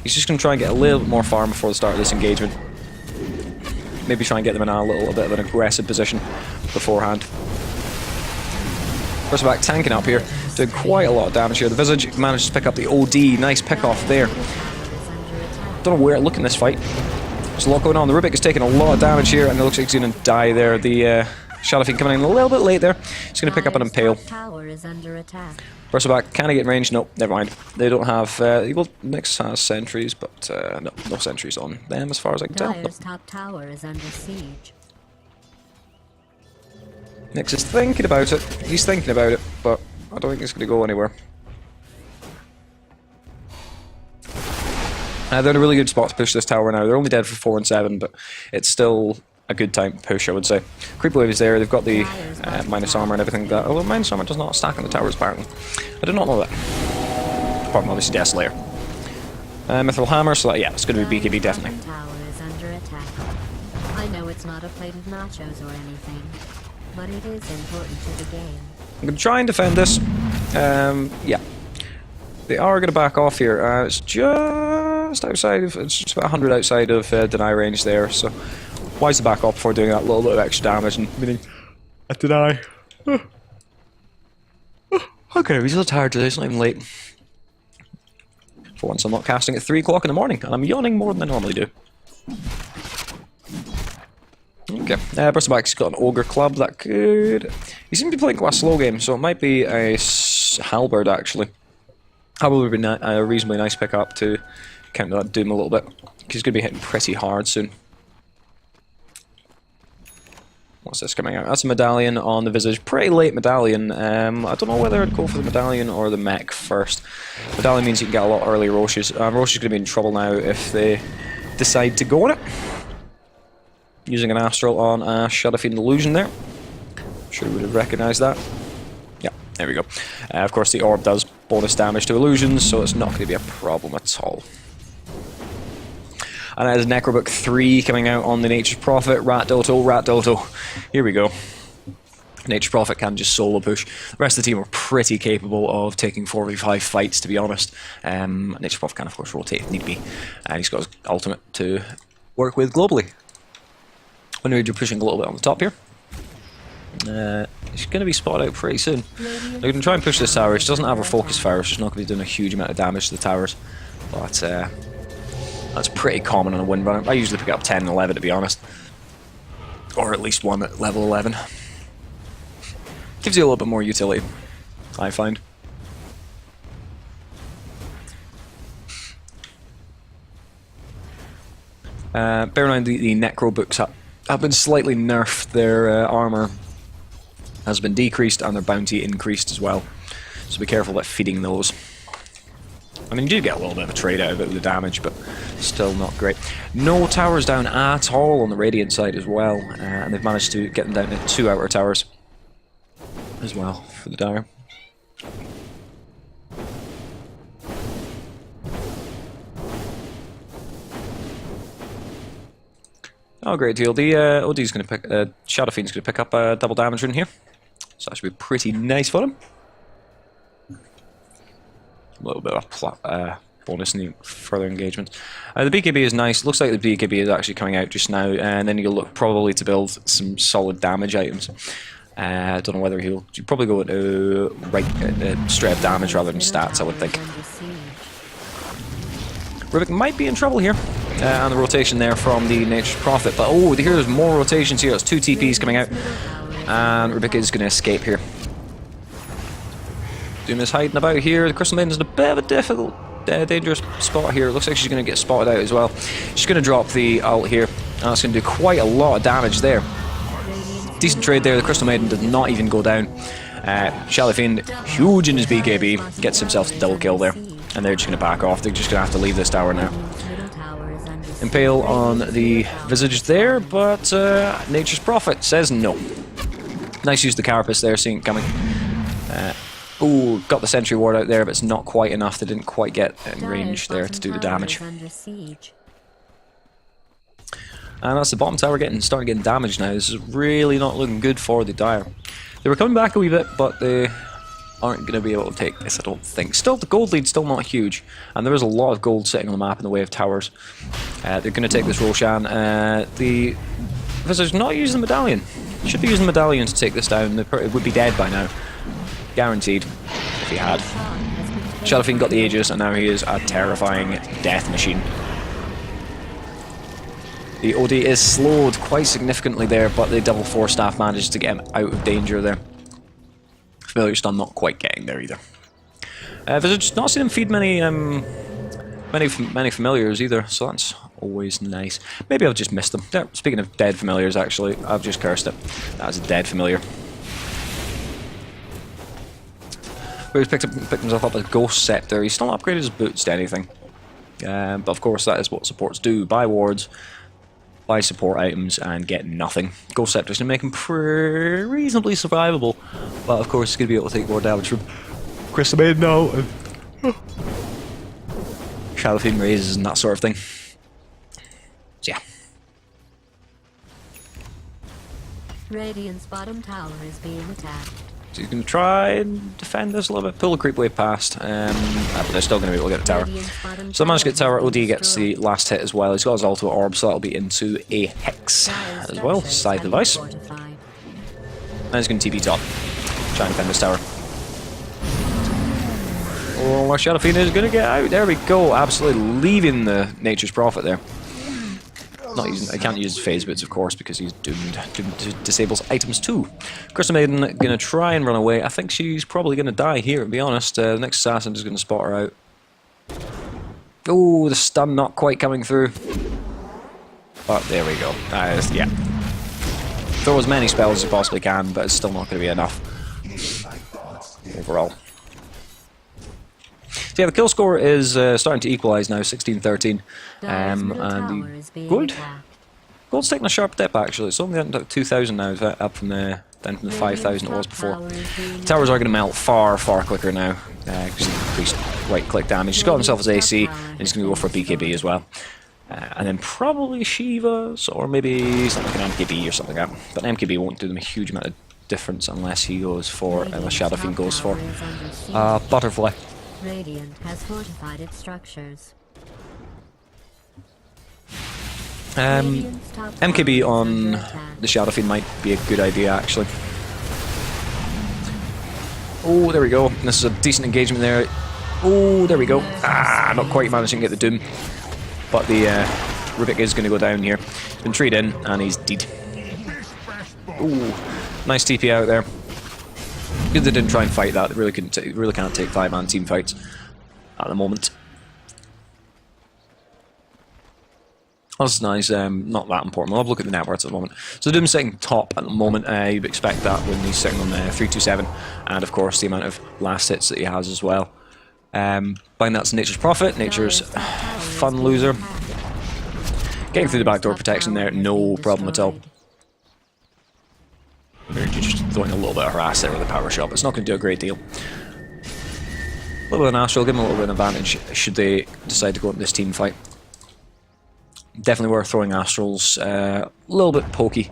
He's just going to try and get a little bit more farm before the start of this engagement. Maybe try and get them in a little bit of an aggressive position beforehand. Bristleback tanking up here, doing quite a lot of damage here. The Visage managed to pick up the OD. Nice pick off there. Don't know where to look in this fight. There's a lot going on. The Rubik is taking a lot of damage here, and it looks like he's going to die there. The Shadow Fiend coming in a little bit late there. He's going to pick up an Impale. Bristleback, can I get in range? Nope, never mind. They don't have... well, Nyx has sentries, but no sentries on them as far as I can tell. Nope. Top tower is under siege. Nyx is thinking about it. He's thinking about it, but I don't think it's going to go anywhere. They're in a really good spot to push this tower now. They're only dead for 4 and 7, but it's still a good time to push, I would say. Creep wave is there. They've got the minus armor and everything like that. Although minus armor does not stack on the towers, apparently. I did not know that. Apart from obviously Desolator. Mithril hammer, so yeah, it's going to be BKB definitely. Tower is under attack. I know it's not a plate of nachos or anything, but it is important to the game. I'm going to try and defend this. Yeah. They are going to back off here. It's just outside of, it's just about 100 outside of deny range there, so wise to back off before doing that little bit of extra damage and meaning a deny. Okay, I'm so tired today, it's not even late. For once I'm not casting at 3 o'clock in the morning, and I'm yawning more than I normally do. Okay, Bristleback's got an Ogre Club, that could... He seems to be playing quite a slow game, so it might be a Halberd actually. Halberd would be a reasonably nice pickup to counter that Doom a little bit, because he's going to be hitting pretty hard soon. What's this coming out? That's a medallion on the Visage. Pretty late medallion. I don't know whether I'd go for the medallion or the mech first. Medallion means you can get a lot early Roches. Roche is going to be in trouble now if they decide to go on it. Using an Astral on a Shadow Fiend Illusion there. I'm sure you would have recognised that. Yeah, there we go. Of course the orb does bonus damage to illusions, so it's not going to be a problem at all. And that is Necrobook 3 coming out on the Nature's Prophet. Rat Doto. Here we go. Nature's Prophet can just solo push. The rest of the team are pretty capable of taking 4v5 fights, to be honest. Nature's Prophet can, of course, rotate if need be. And he's got his ultimate to work with globally. When you're pushing a little bit on the top here. He's going to be spotted out pretty soon. They're going to try and push this tower. She doesn't have her focus fire, so she's not going to be doing a huge amount of damage to the towers. But that's pretty common on a wind runner. I usually pick up 10 and 11, to be honest. Or at least one at level 11. Gives you a little bit more utility, I find. Bear in mind the Necro books have been slightly nerfed. Their armor has been decreased and their bounty increased as well. So be careful about feeding those. I mean, you do get a little bit of a trade out of it with the damage, but still not great. No towers down at all on the Radiant side as well, and they've managed to get them down to 2 outer towers as well for the Dire. Oh, great deal. The OD's going to pick, Shadow Fiend's going to pick up a double damage rune here, so that should be pretty nice for him. A little bit of bonus in the further engagement. The BKB is nice. Looks like the BKB is actually coming out just now, and then you'll look probably to build some solid damage items. I don't know whether he'll probably go into straight up damage rather than stats, I would think. Rubik might be in trouble here, and the rotation there from the Nature's Prophet. But oh, there's more rotations here. There's 2 TPs coming out, and Rubik is going to escape here. Doom is hiding about here. The Crystal Maiden's in a bit of a difficult, dangerous spot here. It looks like she's going to get spotted out as well. She's going to drop the ult here, and that's going to do quite a lot of damage there. Decent trade there. The Crystal Maiden did not even go down. Shadow Fiend, huge in his BKB, gets himself a double kill there. And they're just going to back off. They're just going to have to leave this tower now. Impale on the Visage there, but Nature's Prophet says no. Nice use of the Carapace there, seeing it coming. Ooh, got the Sentry Ward out there, but it's not quite enough. They didn't quite get in range there to do the damage. And that's the bottom tower starting getting damaged now. This is really not looking good for the Dire. They were coming back a wee bit, but they aren't going to be able to take this, I don't think. Still, the gold lead's still not huge, and there is a lot of gold sitting on the map in the way of towers. They're going to take this Roshan. The Visage not using the Medallion. Should be using the Medallion to take this down. They would be dead by now. Guaranteed, if he had. Shadow Fiend got the Aegis, and now he is a terrifying death machine. The OD is slowed quite significantly there, but the double 4 staff managed to get him out of danger there. Familiar still not quite getting there either. Visage not seen him feed many familiars either, so that's always nice. Maybe I've just missed them. There, speaking of dead familiars, actually, I've just cursed it. That is a dead familiar. But he's picked himself up a Ghost Scepter. He's still not upgraded his boots to anything. But of course, that is what supports do. Buy wards, buy support items, and get nothing. Ghost Scepter's going to make him reasonably survivable. But of course, he's going to be able to take more damage from Crystal Maiden now. And Shadow Fiend raises and that sort of thing. So yeah. Radiant's bottom tower is being attacked. So he's going to try and defend this a little bit. Pull the creep wave past. But they're still going to be able to get the tower. So I managed to get the tower. OD gets the last hit as well. He's got his ultimate orb, so that'll be into a Hex as well. Side device. And he's going to TP top. Try and defend this tower. Oh, our Shadow Fiend is going to get out. There we go. Absolutely leaving the Nature's Prophet there. Not using, I can't use phase boots, of course, because he's doomed to disables items too. Crystal Maiden going to try and run away. I think she's probably going to die here, to be honest. The next assassin is going to spot her out. Oh, the stun not quite coming through. But there we go. Yeah. Throw as many spells as you possibly can, but it's still not going to be enough overall. So yeah, the kill score is starting to equalise now, 16-13. And Gold's taking a sharp dip actually. It's only down to 2,000 now, up from the down from the 5,000 it was before. The towers are going to melt far quicker now because he's increased right-click damage. He's got himself his AC, and he's going to go for a BKB as well. And then probably Shiva's, or maybe something like an MKB or something like that. But an MKB won't do them a huge amount of difference unless he goes for, unless Shadow Fiend goes for Butterfly. Radiant has fortified its structures. MKB on the Shadow Fiend might be a good idea, actually. Oh, there we go. This is a decent engagement there. Oh, there we go. Ah, not quite managing to get the Doom. But the Rubik is going to go down here. Been treed in, and he's dead. Ooh, nice TP out there. Good they didn't try and fight that. They really couldn't. Really can't take 5-man team fights at the moment. That's nice. Not that important. We'll have a look at the net worths at the moment. So Doom's sitting top at the moment. You'd expect that when he's sitting on 327, and of course the amount of last hits that he has as well. Buying that's Nature's Prophet. Nature's fun loser. Getting through the backdoor protection there, no problem at all. We're just throwing a little bit of harass there with the power shot, but it's not going to do a great deal. A little bit of an Astral, give them a little bit of advantage should they decide to go into this team fight. Definitely worth throwing Astrals, a little bit pokey,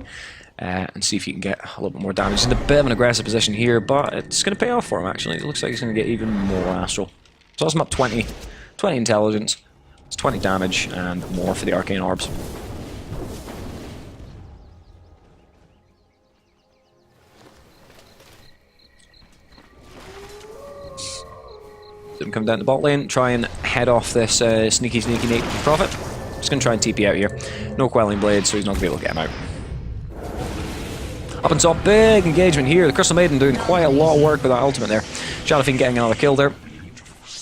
and see if you can get a little bit more damage. He's in a bit of an aggressive position here, but it's going to pay off for him actually. It looks like he's going to get even more Astral. So that's him up 20 intelligence, it's 20 damage, and more for the Arcane Orbs. Come down the bot lane, try and head off this sneaky Nate Prophet. Just going to try and TP out here. No Quelling Blade, so he's not going to be able to get him out. Up on top, big engagement here. The Crystal Maiden doing quite a lot of work with that ultimate there. Shadow Fiend getting another kill there.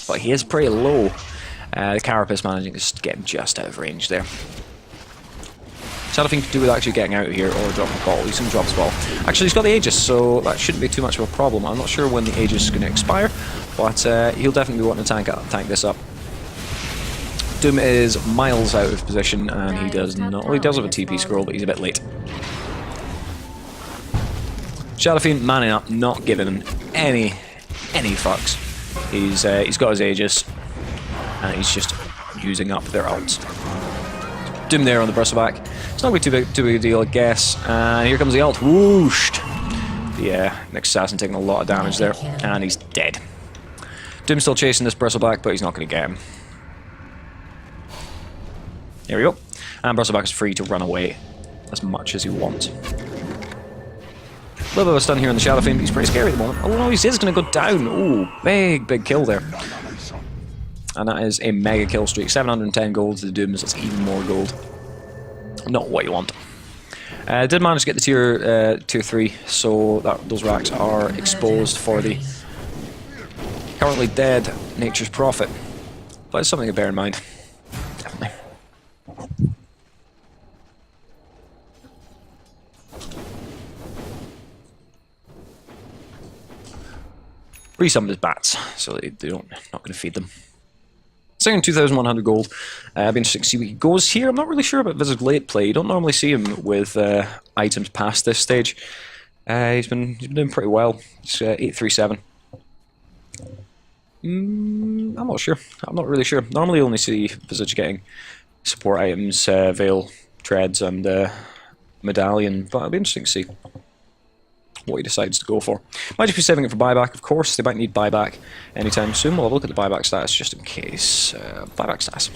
But he is pretty low. The Carapace managing to get him just out of range there. Shadow Fiend could do with actually getting out of here or dropping a ball. He's going to drop his ball. Actually, he's got the Aegis, so that shouldn't be too much of a problem. I'm not sure when the Aegis is going to expire, but he'll definitely be wanting to tank this up. Doom is miles out of position, and he does not. Well, he does have a TP scroll, but he's a bit late. Shadow Fiend manning up, not giving him any fucks. He's got his Aegis, and he's just using up their ults. Doom there on the bristleback. It's not going to be too big a deal, I guess. And here comes the ult. Whooshed! The next assassin taking a lot of damage there, and he's dead. Doom's still chasing this bristleback, but he's not going to get him. There we go. And bristleback is free to run away as much as he wants. A little bit of a stun here on the Shadow Fiend, but he's pretty scary at the moment. Oh no, he is going to go down. Ooh, big kill there. And that is a mega kill streak. 710 gold to the Dooms, that's even more gold. Not what you want. Did manage to get the tier 3, so those racks are exposed for the currently dead Nature's Prophet. But it's something to bear in mind. Definitely. Pre-summoned his bats, so they don't, not going to feed them. Second 2,100 gold. I've been interesting to see where he goes here. I'm not really sure about Visage late play. You don't normally see him with items past this stage. He's been doing pretty well. It's 837. I'm not sure. I'm not really sure. Normally, you only see Visage getting support items, Veil, Treads, and Medallion. But it'll be interesting to see what he decides to go for. Might just be saving it for buyback, of course. They might need buyback anytime soon. We'll have a look at the buyback status just in case. Buyback status.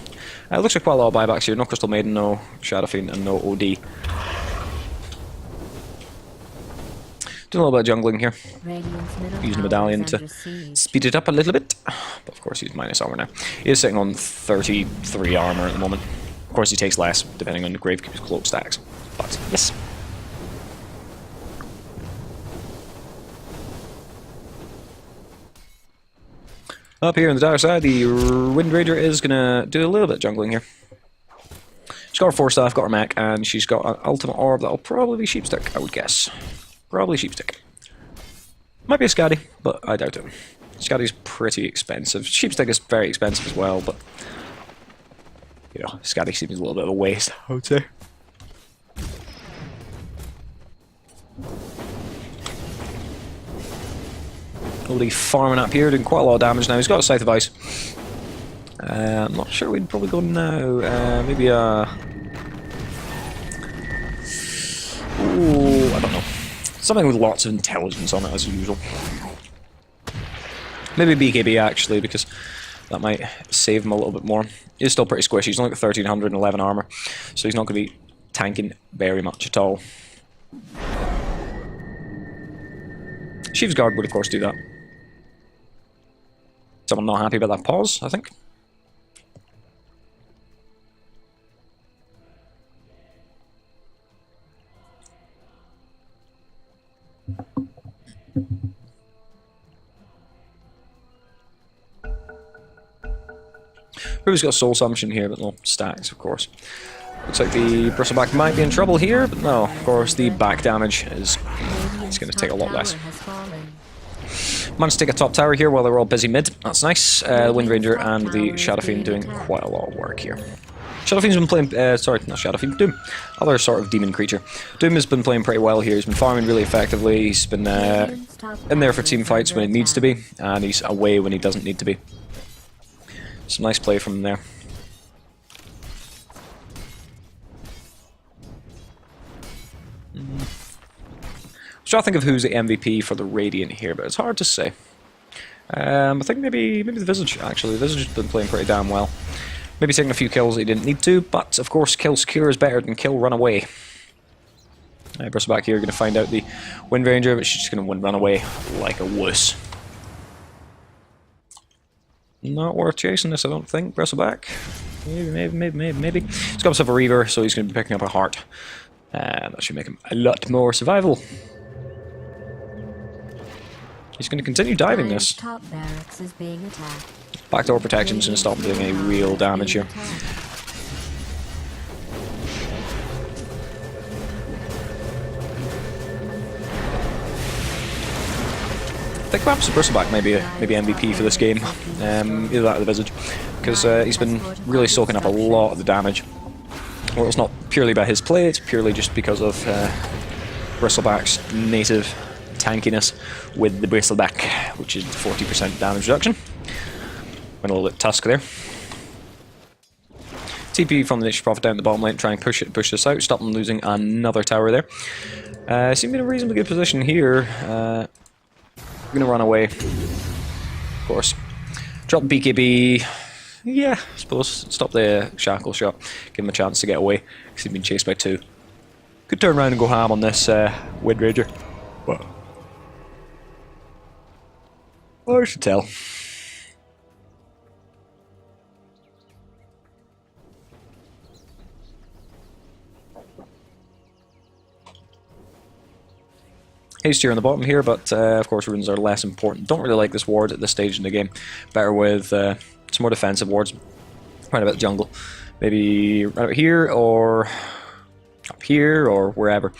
It looks like quite a lot of buybacks here. No Crystal Maiden, no Shadow Fiend, and no OD. Doing a little bit of jungling here. Using a Medallion to speed it up a little bit. But of course he's minus armor now. He is sitting on 33 armor at the moment. Of course he takes less depending on the Gravekeeper's cloak stacks. But yes. Up here on the dark side, the Wind Ranger is going to do a little bit of jungling here. She's got her 4-staff, got her mech, and she's got an ultimate orb that'll probably be Sheepstick, I would guess. Probably Sheepstick. Might be a Scatty, but I doubt it. Scatty's pretty expensive. Sheepstick is very expensive as well, but you know, Scatty seems a little bit of a waste, I would say. Already farming up here, doing quite a lot of damage now. He's got a Scythe of Ice. I'm not sure we'd probably go now. Maybe ooh, I don't know. Something with lots of intelligence on it, as usual. Maybe BKB, actually, because that might save him a little bit more. He's still pretty squishy. He's only got 1,311 armor, so he's not going to be tanking very much at all. Sheep's Guard would, of course, do that. Someone not happy about that pause, I think. Ruby's got Soul Assumption here, but no stacks, of course. Looks like the Bristleback might be in trouble here, but no, of course, the back damage is going to take a lot less. Managed to take a top tower here while they were all busy mid. That's nice. The Wind Ranger and the Shadow Fiend doing quite a lot of work here. Shadow Fiend's been playing, sorry, not Shadow Fiend, Doom. Other sort of demon creature. Doom has been playing pretty well here. He's been farming really effectively. He's been in there for team fights when it needs to be, and he's away when he doesn't need to be. Some nice play from him there. I'm trying to think of who's the MVP for the Radiant here, but it's hard to say. I think maybe the Visage, actually. The Visage has been playing pretty damn well. Maybe taking a few kills that he didn't need to, but of course kill secure is better than kill run away. Bristleback here, going to find out the Wind Ranger, but she's just going to run away like a wuss. Not worth chasing this, I don't think. Bristleback. Maybe. He's got himself a Reaver, so he's going to be picking up a heart. That should make him a lot more survival. He's going to continue diving this. Top barracks is being attacked. Backdoor protection is going to stop him doing any real damage here. I think perhaps the Bristleback may be MVP for this game. Either that or the Visage, because he's been really soaking up a lot of the damage. Well, it's not purely by his play, it's purely just because of Bristleback's native tankiness with the Bristleback, which is 40% damage reduction. Went a little bit tusk there. TP from the Nature's Prophet down the bottom lane, try and push this out, stop them losing another tower there. Seem in a reasonably good position here. Gonna run away, of course. Drop BKB. Yeah, I suppose. Stop the shackle shot. Give him a chance to get away, because he's been chased by two. Could turn around and go ham on this Wind Ranger. But hard to tell. Haste here on the bottom here, but of course runes are less important. Don't really like this ward at this stage in the game. Better with some more defensive wards. Right about the jungle. Maybe right about here, or up here, or wherever.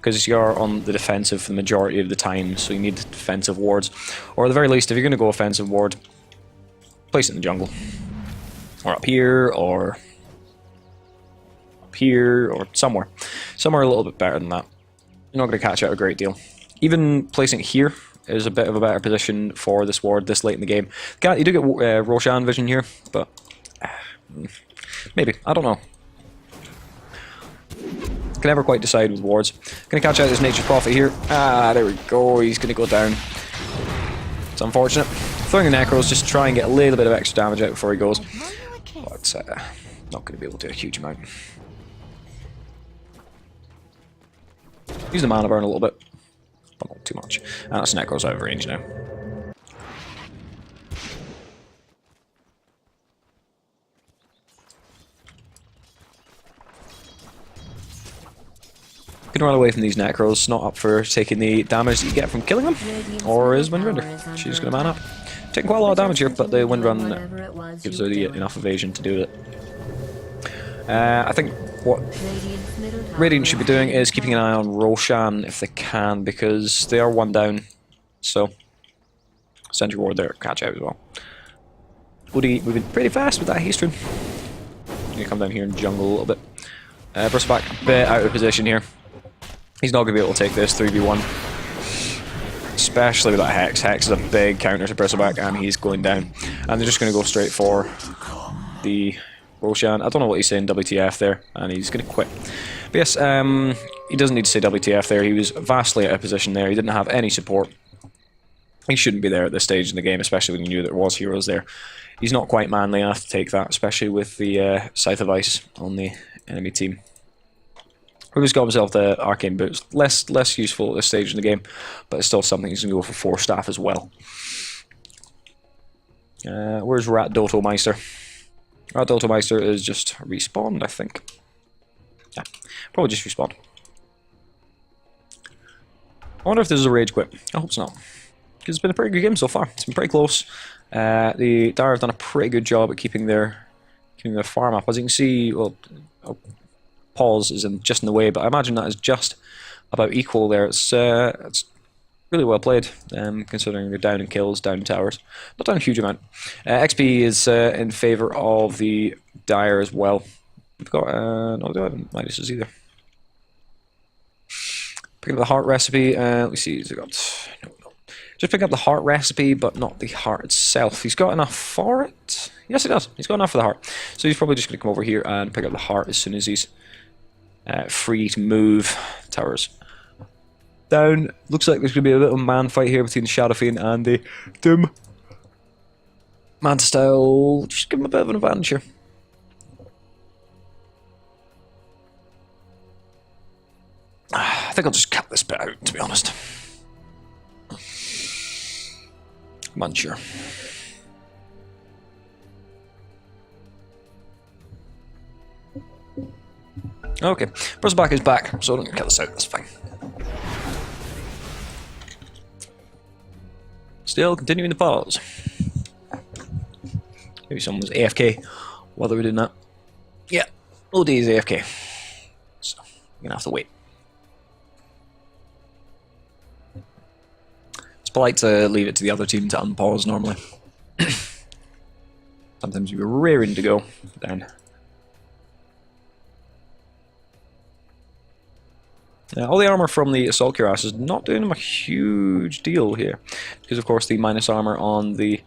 because you're on the defensive for the majority of the time, so you need defensive wards. Or at the very least, if you're going to go offensive ward, place it in the jungle. Or up here, or up here, or somewhere. Somewhere a little bit better than that. You're not going to catch out a great deal. Even placing it here is a bit of a better position for this ward this late in the game. You do get Roshan vision here, but maybe. I don't know. Can never quite decide with wards. Gonna catch out this Nature's Prophet here. Ah, there we go. He's gonna go down. It's unfortunate. Throwing the Necros just to try and get a little bit of extra damage out before he goes. But not gonna be able to do a huge amount. Use the mana burn a little bit, but not too much. And that's Necros out of range now. Can run away from these Necros, not up for taking the damage that you get from killing them. Or is Windrunner. She's going to man up. Taking quite a lot of damage here, but the Windrun gives her enough evasion to do it. I think what Radiant should be doing is keeping an eye on Roshan if they can, because they are one down. So, Sentry Ward there, catch out as well. Woody moving pretty fast with that haste rune. Gonna come down here and jungle a little bit. Burst back a bit out of position here. He's not going to be able to take this 3v1. Especially with that Hex. Hex is a big counter to Bristleback, and he's going down. And they're just going to go straight for the Roshan. I don't know what he's saying, WTF there, and he's going to quit. But yes, he doesn't need to say WTF there. He was vastly out of position there. He didn't have any support. He shouldn't be there at this stage in the game, especially when you knew there was heroes there. He's not quite manly enough to take that, especially with the Scythe of Ice on the enemy team. Who's got himself the Arcane Boots. Less useful at this stage in the game, but it's still something he's going to go for 4 staff as well. Where's Rat Dota Meister? Rat Dota Meister is just respawned, I think. Yeah, probably just respawned. I wonder if this is a rage quit. I hope it's not. Because it's been a pretty good game so far. It's been pretty close. The Dire have done a pretty good job at keeping their farm up. As you can see, well, pause is just in the way, but I imagine that is just about equal there. It's really well played, considering they're down in kills, down in towers. Not down a huge amount. XP is in favour of the Dire as well. We've got no, they don't have minuses either. Picking up the heart recipe. Let me see. He's got no. Just pick up the heart recipe, but not the heart itself. He's got enough for it. Yes, he does. He's got enough for the heart. So he's probably just going to come over here and pick up the heart as soon as he's free to move. Towers down. Looks like there's going to be a little man fight here between the Shadow Fiend and the Doom. Manta style. Just give him a bit of an advantage here. I think I'll just cut this bit out, to be honest. I'm unsure. Okay, Bristleback is back, so I don't cut this out, that's fine. Still continuing the pause. Maybe someone was AFK while they were doing that. Yeah, OD is AFK. So, you're gonna have to wait. It's polite to leave it to the other team to unpause normally. Sometimes you're raring to go down. All the armor from the Assault Cuirass is not doing him a huge deal here, because of course the minus armor on the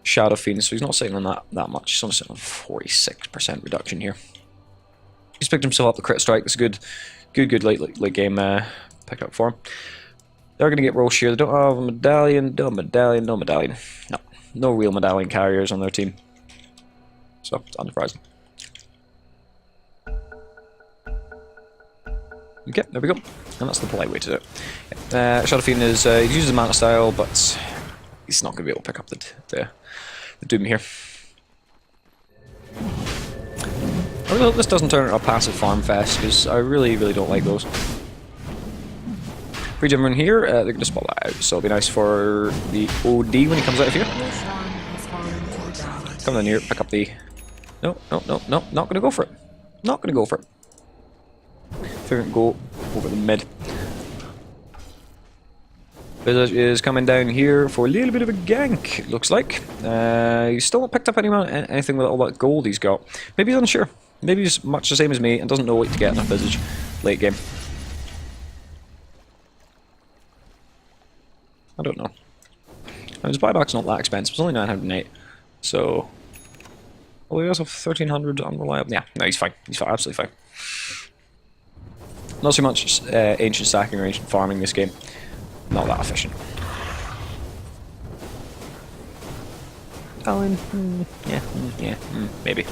Shadow Fiend, so he's not sitting on that much. He's only sitting on 46% reduction here. He's picked himself up the crit strike. That's a good late game pick up for him. They're going to get Roche here. They don't have a medallion, no medallion. No real medallion carriers on their team. So, it's unsurprising. Okay, there we go. And that's the polite way to do it. Shadow Fiend is, he uses the Manta style, but he's not going to be able to pick up the Doom here. I really hope this doesn't turn into a passive farm fest, because I really don't like those. Pre-gem run here, they're going to spot that out, so it'll be nice for the OD when he comes out of here. Come down here, pick up the... No, not going to go for it. Not going to go for it. Figure go over the mid. Visage is coming down here for a little bit of a gank, it looks like. He's still not picked up anything with all that gold he's got. Maybe he's unsure. Maybe he's much the same as me and doesn't know what to get in a Visage late game. I don't know. His buyback's not that expensive, it's only 908. So... well, he also have 1300 unreliable. Yeah, no, he's fine. He's fine, absolutely fine. Not so much ancient stacking or ancient farming this game. Not that efficient. Alan, maybe.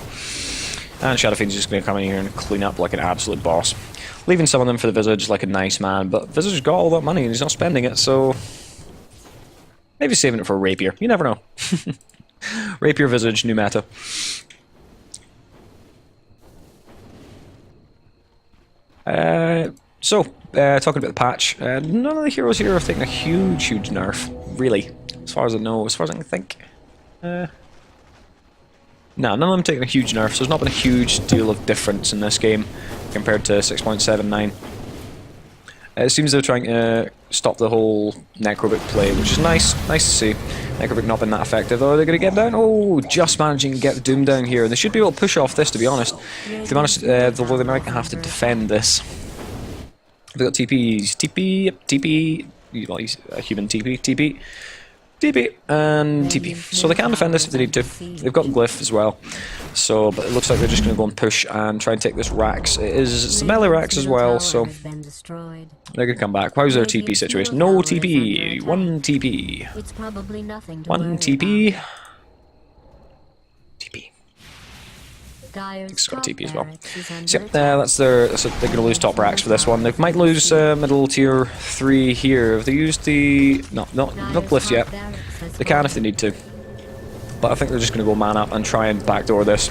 And Shadow Fiend's just going to come in here and clean up like an absolute boss. Leaving some of them for the Visage like a nice man, but Visage's got all that money and he's not spending it, so... maybe saving it for a Rapier. You never know. Rapier Visage, new meta. Talking about the patch, none of the heroes here have taken a huge nerf, really, as far as I know, as far as I can think. No, none of them taking a huge nerf, so there's not been a huge deal of difference in this game compared to 6.79. It seems they're trying to stop the whole Necrobic play, which is nice to see. Necrobic not been that effective. Oh, they're going to get down? Oh, just managing to get the Doom down here. They should be able to push off this, to be honest. If they manage, although they might have to defend this. They've got TPs. TP. Well, he's a human TP. TP, and TP. So they can defend this if they need to. They've got Glyph as well. So, but it looks like they're just going to go and push and try and take this Rax. It's the melee Rax as well, so they're going to come back. How's their TP situation? No TP. 1 TP. It's probably nothing to 1 TP. TP. It's got TP as well. So yeah, that's they're going to lose top Rax for this one. They might lose middle tier 3 here. If they use the... not Glyphs yet. They can if they need to. But I think they're just going to go man up and try and backdoor this.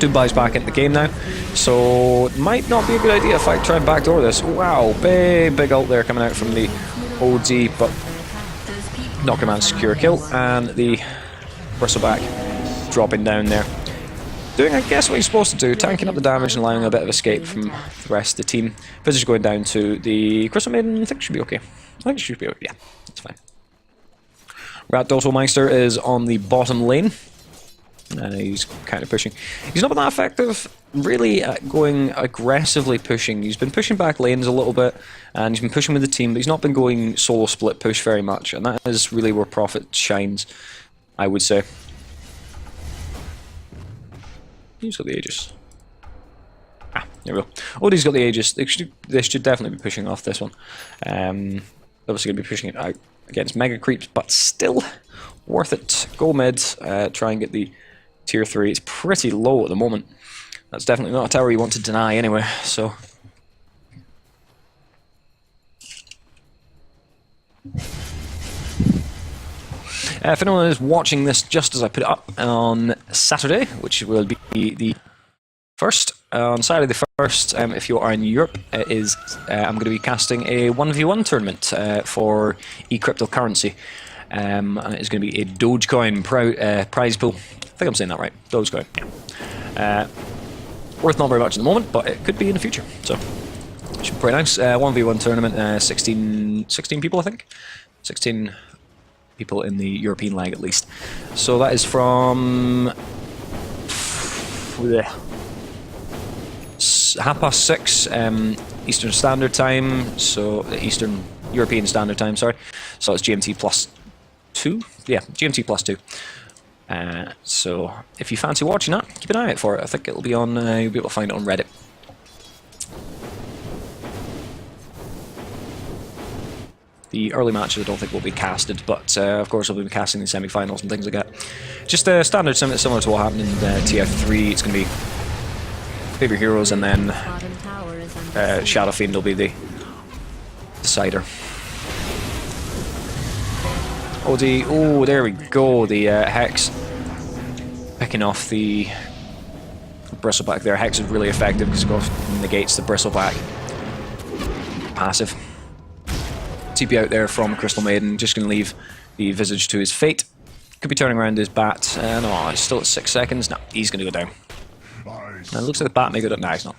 Doomby's back into the game now. So it might not be a good idea if I try and backdoor this. Wow, big ult there coming out from the OD, but not going to manage to secure a kill. And the Bristleback dropping down there. Doing, I guess, what he's supposed to do, tanking up the damage and allowing a bit of escape from the rest of the team. Visage going down to the Crystal Maiden, I think it should be okay. I think it should be okay, yeah, that's fine. Rat Dottomeister is on the bottom lane. And he's kind of pushing. He's not been that effective, really, at going aggressively pushing. He's been pushing back lanes a little bit, and he's been pushing with the team, but he's not been going solo split push very much, and that is really where Prophet shines, I would say. He's got the Aegis. Ah, there we go. Odie's got the Aegis. They should definitely be pushing off this one. Obviously going to be pushing it out against Mega Creeps, but still worth it. Go mid, try and get the tier 3. It's pretty low at the moment. That's definitely not a tower you want to deny anyway, so... if anyone is watching this just as I put it up on Saturday, which will be the 1st, on Saturday the 1st, if you are in Europe, I'm going to be casting a 1v1 tournament for eCryptocurrency. And it's going to be a Dogecoin prize pool. I think I'm saying that right. Dogecoin, yeah. Worth not very much at the moment, but it could be in the future. So, it should be pretty nice. 1v1 tournament, 16 people, I think. 16... people in the European leg at least. So that is from 6:30 Eastern Standard Time, so Eastern European Standard Time, sorry. So it's GMT plus 2? Yeah, GMT plus 2. So if you fancy watching that, keep an eye out for it. I think it'll be on, you'll be able to find it on Reddit. The early matches I don't think will be casted, but of course we'll be casting the semi-finals and things like that. Just a standard similar to what happened in TF3. It's going to be favourite heroes, and then Shadow Fiend will be the decider. Oh, there we go. The Hex picking off the Bristleback there. Hex is really effective because it negates the Bristleback passive. TP out there from Crystal Maiden, just going to leave the Visage to his fate. Could be turning around his bat. No, he's still at 6 seconds. No, he's going to go down. It looks like the bat may go down. No, he's not.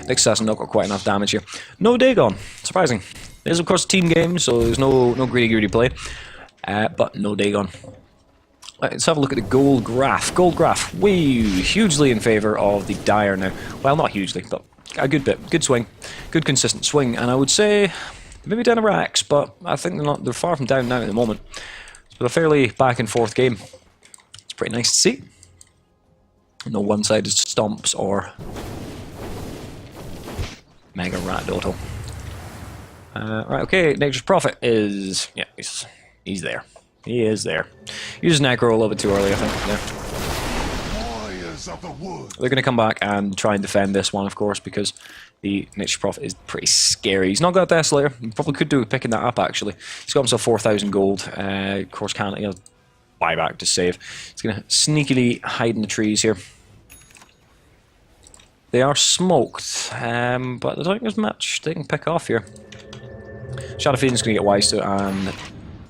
Next Assassin not got quite enough damage here. No Dagon. Surprising. It is, of course, a team game, so there's no greedy play. But no Dagon. Let's have a look at the gold graph. Gold graph, way hugely in favour of the Dire now. Well, not hugely, but a good bit. Good swing. Good consistent swing. And I would say maybe down a racks, but I think they're far from down now at the moment. It's a fairly back and forth game. It's pretty nice to see. No one-sided stomps or mega rat Dota. Right, okay, Nature's Prophet is... yeah, he's there. He is there. Used Necro a little bit too early, I think. They're going to come back and try and defend this one, of course, because the Nature's Prophet is pretty scary. He's not got a Desolator. He probably could do with picking that up, actually. He's got himself 4,000 gold. Of course, can't, buy back to save. He's going to sneakily hide in the trees here. They are smoked, but I don't think there's much they can pick off here. Shadow Fiend's going to get wise to it and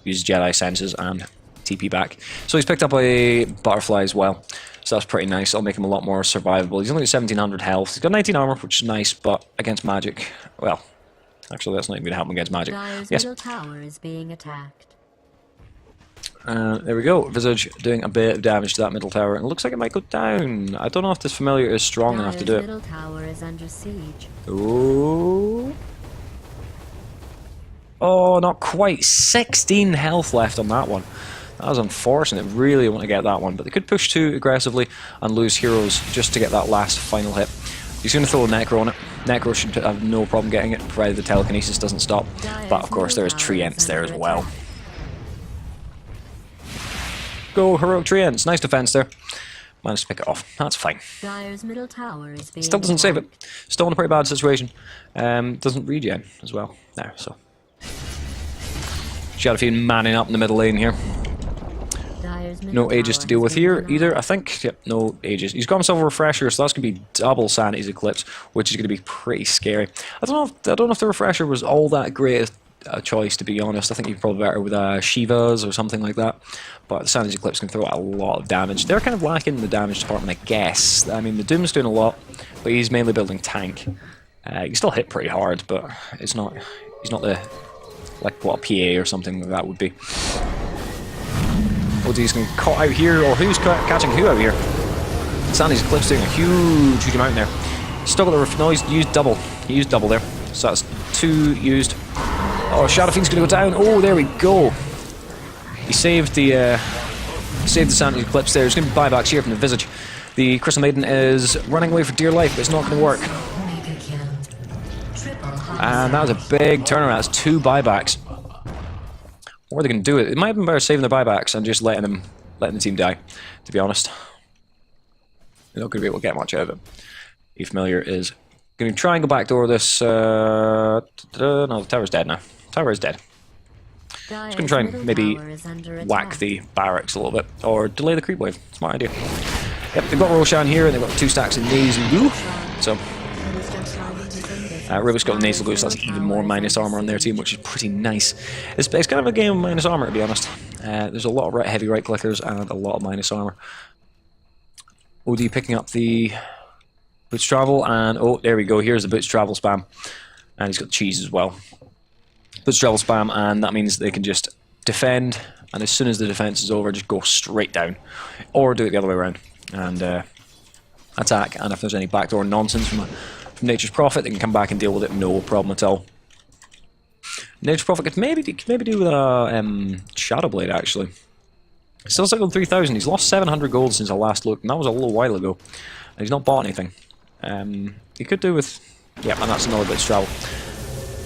use Jedi senses and TP back. So he's picked up a butterfly as well. So that's pretty nice. That'll make him a lot more survivable. He's only got 1700 health. He's got 19 armor, which is nice, but against magic, well, actually that's not even going to help him against magic. Dyer's yes. middle tower is being attacked. There we go. Visage doing a bit of damage to that middle tower, and it looks like it might go down. I don't know if this familiar is strong enough to do it. Middle tower is under siege. Ooh. Oh, not quite. 16 health left on that one. That was unfortunate. Really want to get that one, but they could push too aggressively and lose heroes just to get that last final hit. He's going to throw a Necro on it. Necro should have no problem getting it, provided the telekinesis doesn't stop. But of course, there's Treants there as well. Go, heroic Treants. Nice defense there. Managed to pick it off. That's fine. Dyer's middle tower is being Still doesn't save it. attacked. Still in a pretty bad situation. Doesn't regen as well. There, so. Shadow Fiend manning up in the middle lane here. Dyer's middle No Aegis tower to deal has with been here denied. either, I think. Yep, no Aegis. He's got himself a Refresher, so that's going to be double Sanity's Eclipse, which is going to be pretty scary. I don't know if the Refresher was all that great a choice, to be honest. I think you're probably better with Shivas or something like that. But the Sanity's Eclipse can throw out a lot of damage. They're kind of lacking in the damage department, I guess. I mean, the Doom's doing a lot, but he's mainly building tank. He can still hit pretty hard, but he's not the... like what a PA or something like that would be. Oh, he's going to cut out here, or who's catching who out here? Sandy's Eclipse doing a huge amount there. Still got the no, he's used double. He used double there, so that's 2 used. Oh, Shadow Fiend's going to go down. Oh, there we go. He saved the Sandy's Eclipse there. He's going to be buybacks here from the Visage. The Crystal Maiden is running away for dear life, but it's not going to work. And that was a big turnaround. That's 2 buybacks. What are they going to do with it? It might have been better saving their buybacks and just letting the team die, to be honest. They're not going to be able to get much out of it. The Familiar is going to try and go backdoor this... no, the tower's dead now. Tower is dead. Just going to try and maybe whack the barracks a little bit, or delay the creep wave. Smart idea. Yep, they've got Roshan here, and they've got 2 stacks of Nasal Goo. So... Rubik's got the Nasal Goo, so that's even more minus armor on their team, which is pretty nice. It's kind of a game of minus armor, to be honest. There's a lot of heavy right clickers and a lot of minus armor. OD picking up the Boots Travel, and oh, there we go. Here's the Boots Travel spam. And he's got cheese as well. Boots Travel spam, and that means they can just defend, and as soon as the defense is over, just go straight down. Or do it the other way around, and attack, and if there's any backdoor nonsense from Nature's Prophet, they can come back and deal with it, no problem at all. Nature's Prophet could maybe do with a Shadow Blade, actually. Still stuck on 3,000. He's lost 700 gold since I last looked, and that was a little while ago. And he's not bought anything. He could do with... yeah, and that's another bit of travel.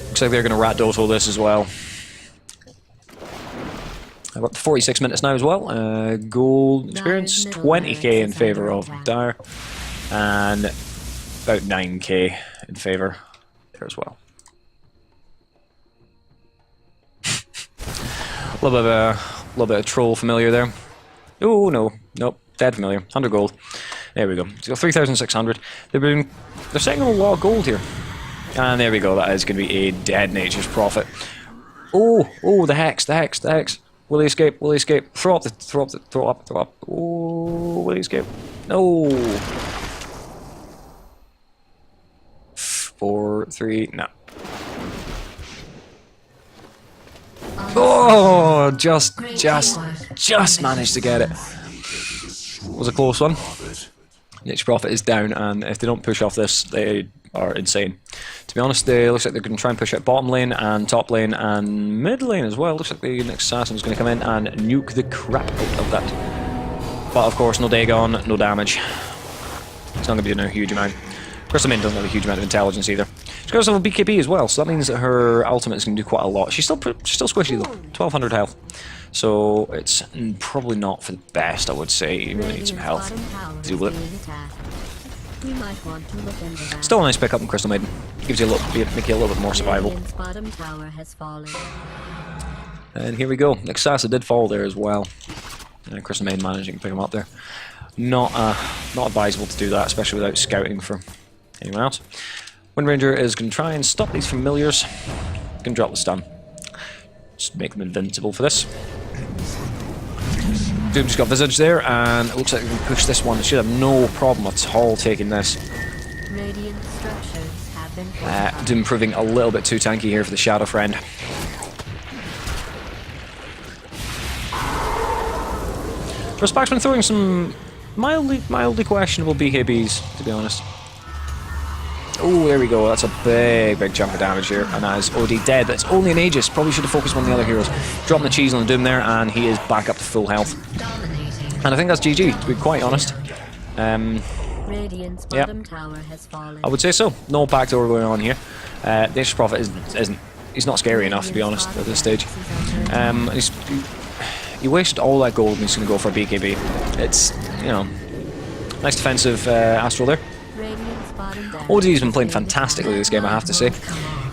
Looks like they're going to rat Dota this as well. I've got 46 minutes now as well. Gold experience, 20k in favour of Dire. And about 9k in favour there as well. A little bit of troll familiar there. Oh no, nope, dead familiar. 100 gold. There we go. He's got 3,600. They're setting on a lot of gold here. And there we go. That is going to be a dead Nature's Prophet. Oh, the hex. Will he escape? Will he escape? Throw up. Oh, will he escape? No. 4, 3, no. Oh, just managed to get it. Was a close one. Next Prophet is down, and if they don't push off this, they are insane. To be honest, it looks like they're going to try and push out bottom lane and top lane and mid lane as well. Looks like the next assassin is going to come in and nuke the crap out of that. But of course, no Dagon, no damage. It's not going to be doing a huge amount. Crystal Maiden doesn't have a huge amount of intelligence either. She's got herself a BKB as well, so that means that her ultimate is going to do quite a lot. She's still squishy though, 1200 health. So it's probably not for the best, I would say. You really need some health to deal with it. You might want to look into that. Still a nice pickup in Crystal Maiden. Gives you make you a little bit more survival. Radiant's bottom tower has fallen. And here we go. Nexasa did fall there as well. And Crystal Maiden managing to pick him up there. Not advisable to do that, especially without scouting for anyone else. Wind Ranger is going to try and stop these familiars. Going to drop the stun. Just make them invincible for this. Doom just got Visage there, and it looks like we can push this one. It should have no problem at all taking this. Radiant structures have been Doom proving a little bit too tanky here for the Shadow Friend. Respect's been throwing some mildly questionable BKBs, to be honest. Oh, there we go. That's a big chunk of damage here. And that is OD dead. That's only an Aegis. Probably should have focused on the other heroes. Dropping the cheese on the Doom there, and he is back up to full health. And I think that's GG, to be quite honest. Radiant's bottom tower has fallen. I would say so. No backdoor going on here. Nature's Prophet isn't. He's not scary enough, to be honest, at this stage. He wasted all that gold and he's going to go for a BKB. It's, you know, nice defensive Astral there. OD's been playing fantastically this game, I have to say.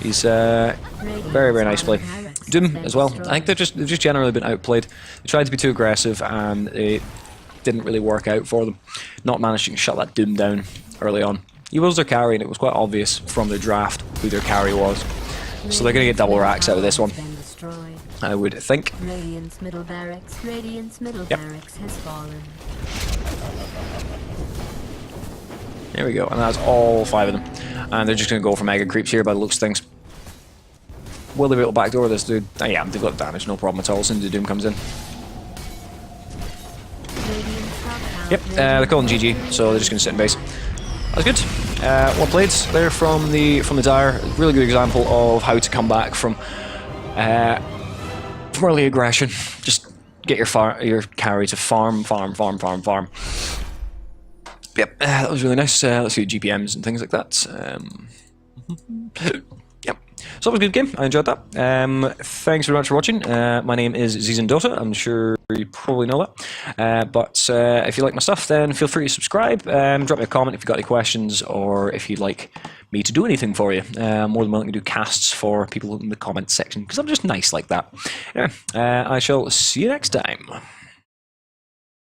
He's very nice play. Doom as well. I think they've just generally been outplayed. They tried to be too aggressive and it didn't really work out for them. Not managing to shut that Doom down early on. He was their carry, and it was quite obvious from their draft who their carry was. So they're going to get double racks out of this one, I would think. Radiant's middle barracks has fallen. There we go, and that's all 5 of them. And they're just going to go for mega creeps here by the looks of things. Will they be able to backdoor this dude? Oh, yeah, they've got damage, no problem at all, as soon as the Doom comes in. Yep, they're calling GG, so they're just going to sit in base. That's good. Well played there from the Dire. Really good example of how to come back from early aggression. Just get your carry to farm. Yep, that was really nice. Let's see GPMs and things like that. Yep. So that was a good game. I enjoyed that. Thanks very much for watching. My name is Zeazin Dota. I'm sure you probably know that. But if you like my stuff, then feel free to subscribe. Drop me a comment if you've got any questions, or if you'd like me to do anything for you. I'm more than willing to do casts for people in the comment section, because I'm just nice like that. Anyway, I shall see you next time.